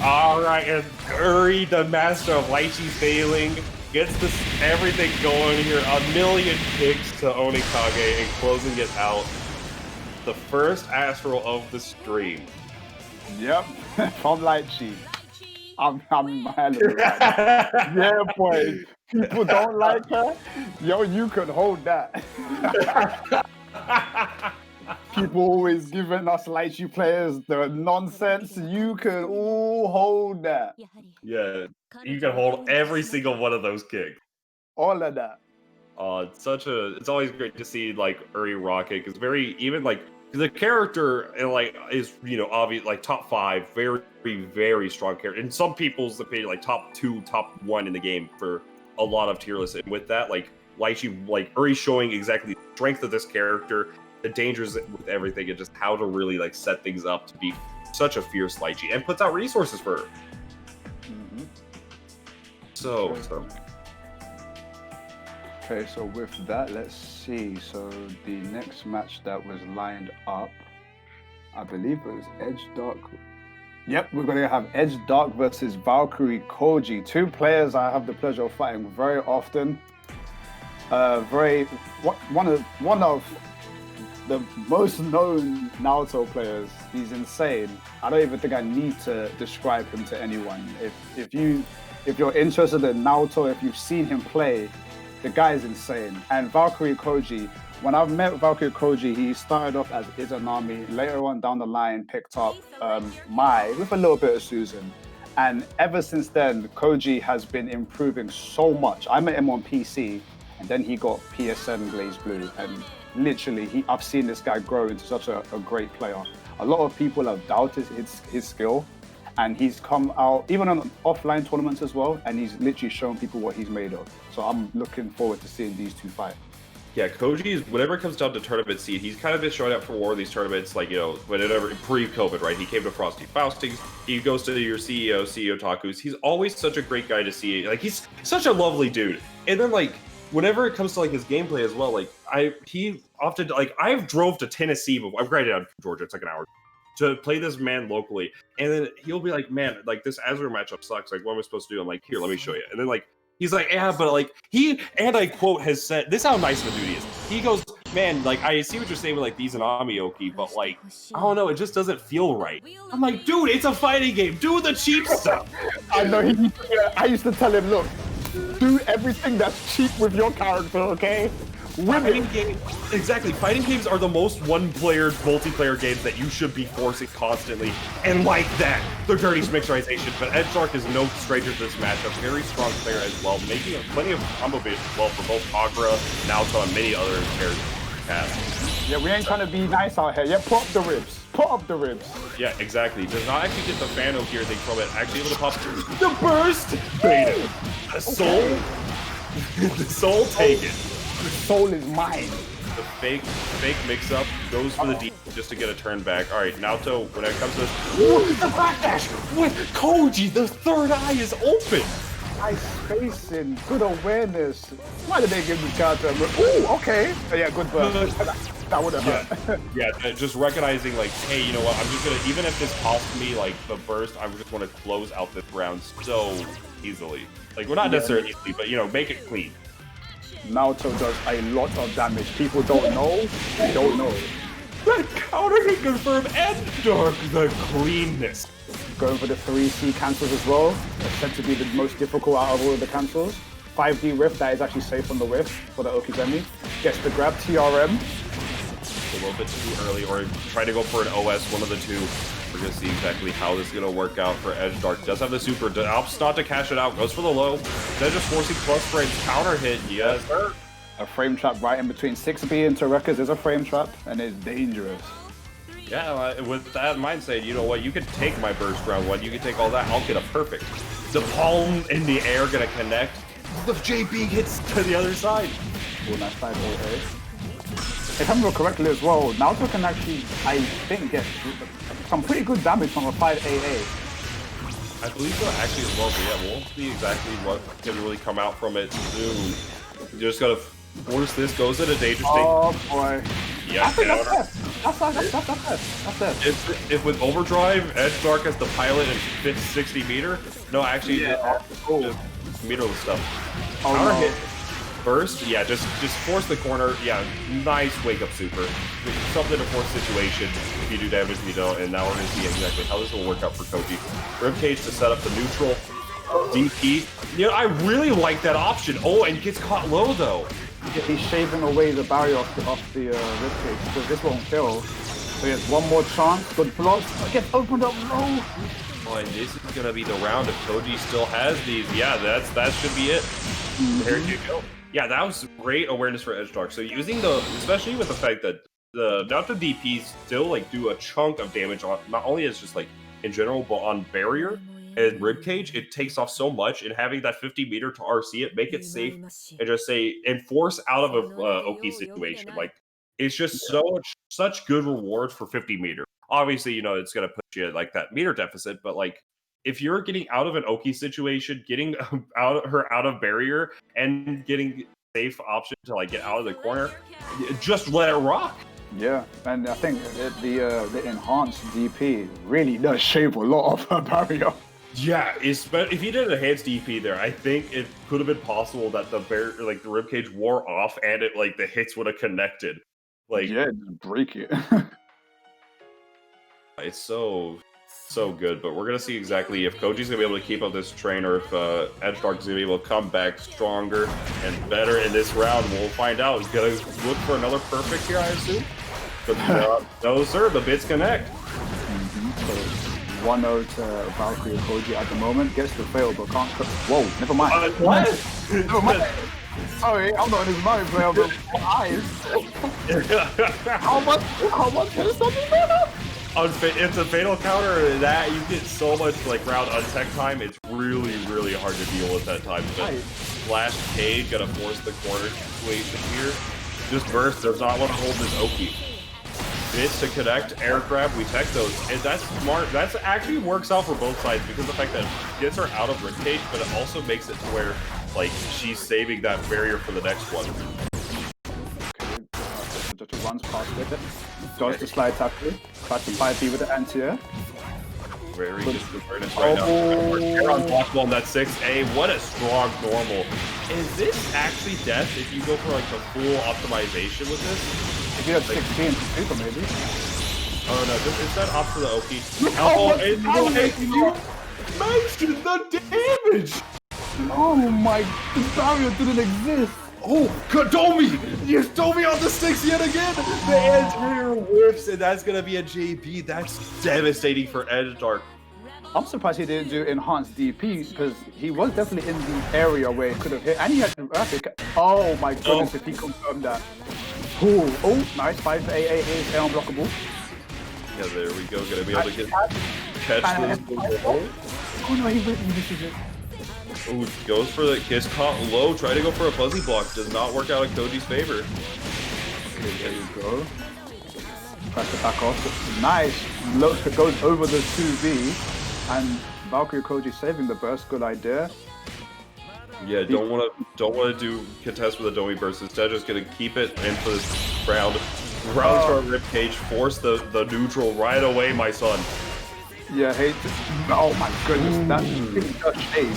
Alright, and Uri, the master of Lychee failing, gets everything going here. A million kicks to Onikage and closing it out. The first Astral of the stream. Yep, from Lychee. I'm mad at that. Yeah, boy. People don't like her. Yo, you could hold that. People always giving us Lychee players the nonsense. You can all hold that. Yeah, you can hold every single one of those kicks. All of that. It's always great to see like Uri Rocket because the character and like is obvious like top 5, very very strong character. In some people's opinion, like top 2, top 1 in the game for a lot of tier lists. And with that, like Lychee, like Uri showing exactly the strength of this character, the dangers with everything, and just how to really like set things up to be such a fierce Lychee, and puts out resources for her. Mm-hmm. So. Okay, so with that, let's see. So the next match that was lined up, I believe it was Edge Dark. Yep, we're going to have Edge Dark versus Valkyrie Koji. 2 players I have the pleasure of fighting very often. One of the most known Naruto players. He's insane. I don't even think I need to describe him to anyone. If you're interested in Naruto, if you've seen him play, the guy is insane. And Valkyrie Koji, when I've met Valkyrie Koji, he started off as Izanami. Later on down the line, picked up Mai with a little bit of Susan. And ever since then, Koji has been improving so much. I met him on PC, and then he got PSN Glaze Blue. And literally, I've seen this guy grow into such a great player. A lot of people have doubted his skill. And he's come out, even on offline tournaments as well, and he's literally shown people what he's made of. So I'm looking forward to seeing these 2 fight. Yeah, Koji, whenever it comes down to tournament seed, he's kind of been showing up for more of these tournaments, like, whenever pre-COVID, right? He came to Frosty Faustings, he goes to your CEO Takus. He's always such a great guy to see. Like, he's such a lovely dude. And then, like, whenever it comes to, like, his gameplay as well, like, he often, like, I've drove to Tennessee before. I'm granted out from Georgia, it's like an hour, to play this man locally, and then he'll be like, man, like this Azure matchup sucks, like what am I supposed to do? I'm like, here, let me show you. And then like he's like, yeah, but like he, and I quote, has said, this is how nice of a dude he is. He goes, man, like I see what you're saying with like these and Amioki, but like I don't know, it just doesn't feel right. I'm like, dude, it's a fighting game, do the cheap stuff. I know, I used to tell him, look, do everything that's cheap with your character, okay? Fighting games, exactly. Fighting games are the most one-player, multiplayer games that you should be forcing constantly. And like that, the dirty mixerization. But Edge Dark is no stranger to this matchup. Very strong player as well, making plenty of combo base as well for both Akira, Naoto, and many other characters. Yeah, we ain't trying to be nice out here. Yeah, put up the ribs. Put up the ribs. Yeah, exactly. Does not actually get the Fano gear thing from it. Actually able to pop the burst. Beta. The soul. The soul taken. The soul is mine. The fake mix-up goes for the deep just to get a turn back. All right, Naoto, when it comes to this, the backdash with Koji, the third eye is open. Nice spacing, good awareness. Why did they give the character? Ooh, okay. Yeah, good burst. That would have hurt. Yeah, just recognizing like, hey, you know what? I'm just gonna, even if this costs me like the burst, I just want to close out this round so easily. Like, well, not necessarily easily, but make it clean. Naoto does a lot of damage. People don't know. They don't know. That counter can confirm Edge Dark the cleanness. Going for the 3C cancels as well. It's said to be the most difficult out of all of the cancels. 5D Rift, that is actually safe on the whiff for the Okizemi. Gets the grab, TRM. A little bit too early, or try to go for an OS, one of the two. We're going to see exactly how this is going to work out for Edge Dark. Does have the super, opts not to cash it out, goes for the low. Then just forcing plus frames, counter hit, yes sir. A frame trap right in between 6B and Tarekas is a frame trap, and it's dangerous. Yeah, with that mindset, you know what, you could take my burst round one, you can take all that, I'll get a perfect. The palm in the air going to connect. The JB hits to the other side. Oh, nice 5AA. If I remember correctly as well, Naoto can actually, I think, get some pretty good damage from a 5AA. I believe so actually as well, but yeah, we'll see exactly what can really come out from it soon. You just gotta force this, goes in a danger state. Oh boy. Yeah, That's it. If with overdrive, Edge Dark has the pilot and 60 meter. No, actually, just meter stuff. Oh, counter no. hit. Burst, yeah, just force the corner. Yeah, nice wake up super. Something to force situation if you do damage and you don't. And now we're gonna see exactly how this will work out for Koji. Ribcage to set up the neutral. DP. I really like that option. Oh, and gets caught low though. he's shaving away the barrier off the ribcage, so this won't fail. So he has one more chance. Good block. Gets opened up low. Oh, and this is gonna be the round if Koji still has these. Yeah, that should be it. There you go. Yeah, that was great awareness for Edge Dark. So using especially with the fact that the DPs still like do a chunk of damage on not only as just like in general, but on barrier and ribcage, it takes off so much. And having that 50 meter to RC it, make it safe, and just say enforce out of a OP situation. Like it's just such good rewards for 50 meter. Obviously, you know it's gonna put you at like that meter deficit, but like if you're getting out of an Oki situation, getting out of barrier, and getting safe option to like get out of the corner, just let it rock. Yeah, and I think the enhanced DP really does shave a lot of her barrier. Yeah, if he did an enhanced DP there, I think it could have been possible that the ribcage wore off and it like the hits would have connected. Like yeah, just break it. It's so good, but we're gonna see exactly if Koji's gonna be able to keep up this train, or if Edge Dark is gonna be able to come back stronger and better in this round. We'll find out. He's gonna look for another perfect here, I assume. But no, sir, the bits connect. So 1-0 to Valkyrie Koji at the moment. Gets the fail, but can't. Whoa, never mind. What? Never mind. Sorry, I'm not in his mind player, but my eyes. How much is something better? It's a fatal counter that you get so much like round untech time. It's really hard to deal with that time. But Flash Cage gotta force the corner situation here. Just burst, does not want to hold this Oki. Bits to connect, air grab, we tech those. And that's smart. That actually works out for both sides because of the fact that it gets her out of ribcage, but it also makes it to where like she's saving that barrier for the next one. Just runs past with it. Dodge the slide tackle. Tries to 5B with the anti-air. Very good awareness right now. We're unblockable on that 6A. What a strong normal. Is this actually death if you go for like the full optimization with this? If you have 16 super maybe. Oh no, is that up for the Oki? Oh, you mentioned the damage! Oh my, the barrier didn't exist. Oh, Domi! You Domi on the 6 yet again! The anterior whiffs, and that's gonna be a JB. That's devastating for Edge Dark. I'm surprised he didn't do enhanced DP because he was definitely in the area where he could have hit, and he had rapid. Oh my goodness, if he confirmed that. Oh, nice 5A is unblockable. Yeah, there we go. Gonna be able to catch this. Oh no, he misses it. Ooh, goes for the kiss caught low, try to go for a fuzzy block, does not work out in Koji's favor. Okay, there you go. Press the back off. Nice. Goes over the 2V, and Valkyrie Koji saving the burst. Good idea. Yeah, don't want to do contest with a Domi burst. Instead, just gonna keep it in for this round. Round for a ribcage, force the neutral right away, my son. Yeah, hey, oh my goodness, that's shade.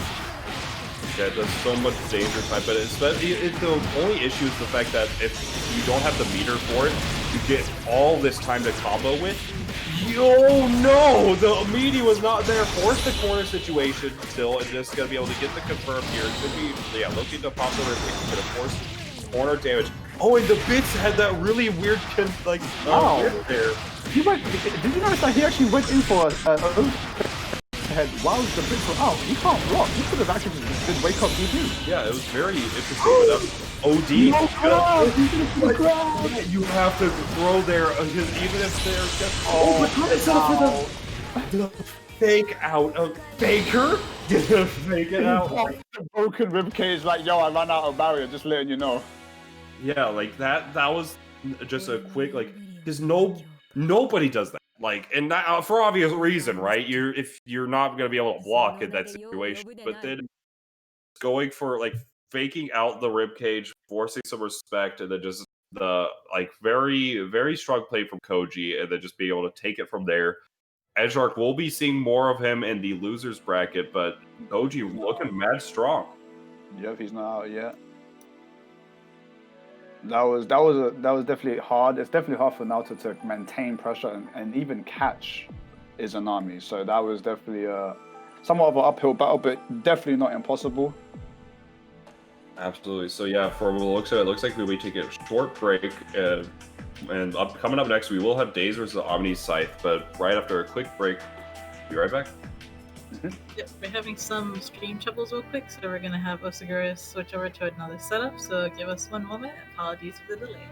Yeah, it does so much danger time, but the only issue is the fact that if you don't have the meter for it, you get all this time to combo with. Oh no! The meaty was not there. Force the corner situation still, and just gonna be able to get the confirm here. It could be, yeah, looking to pop the ribcage, gonna force corner damage. Oh, and the bits had that really weird, like, there. Did you notice that he actually went in for head while the bits were out? He can't block. He could have actually just did wake up DP. Yeah, it was very interesting. OD. You have to throw there because even if they're just the fake out of Baker. Fake it out. Broken ribcage, like, yo, I ran out of barrier. Just letting you know. Yeah, like that was just a quick, like, because nobody does that. Like, and that, for obvious reason, right? If you're not gonna be able to block in that situation, but then going for like faking out the ribcage, forcing some respect, and then just the like very strong play from Koji, and then just being able to take it from there. Edge Dark will be seeing more of him in the losers bracket, but Koji looking mad strong. Yep, he's not out yet. That was definitely hard. It's definitely hard for Naoto to maintain pressure and even catch Izanami. So that was definitely somewhat of an uphill battle, but definitely not impossible. Absolutely. So yeah, for what it looks like, we'll be taking a short break, and coming up next, we will have Days versus Omni Scythe. But right after a quick break, be right back. Yep, we're having some stream troubles real quick, so we're gonna have Osagura switch over to another setup. So give us one moment. Apologies for the delay.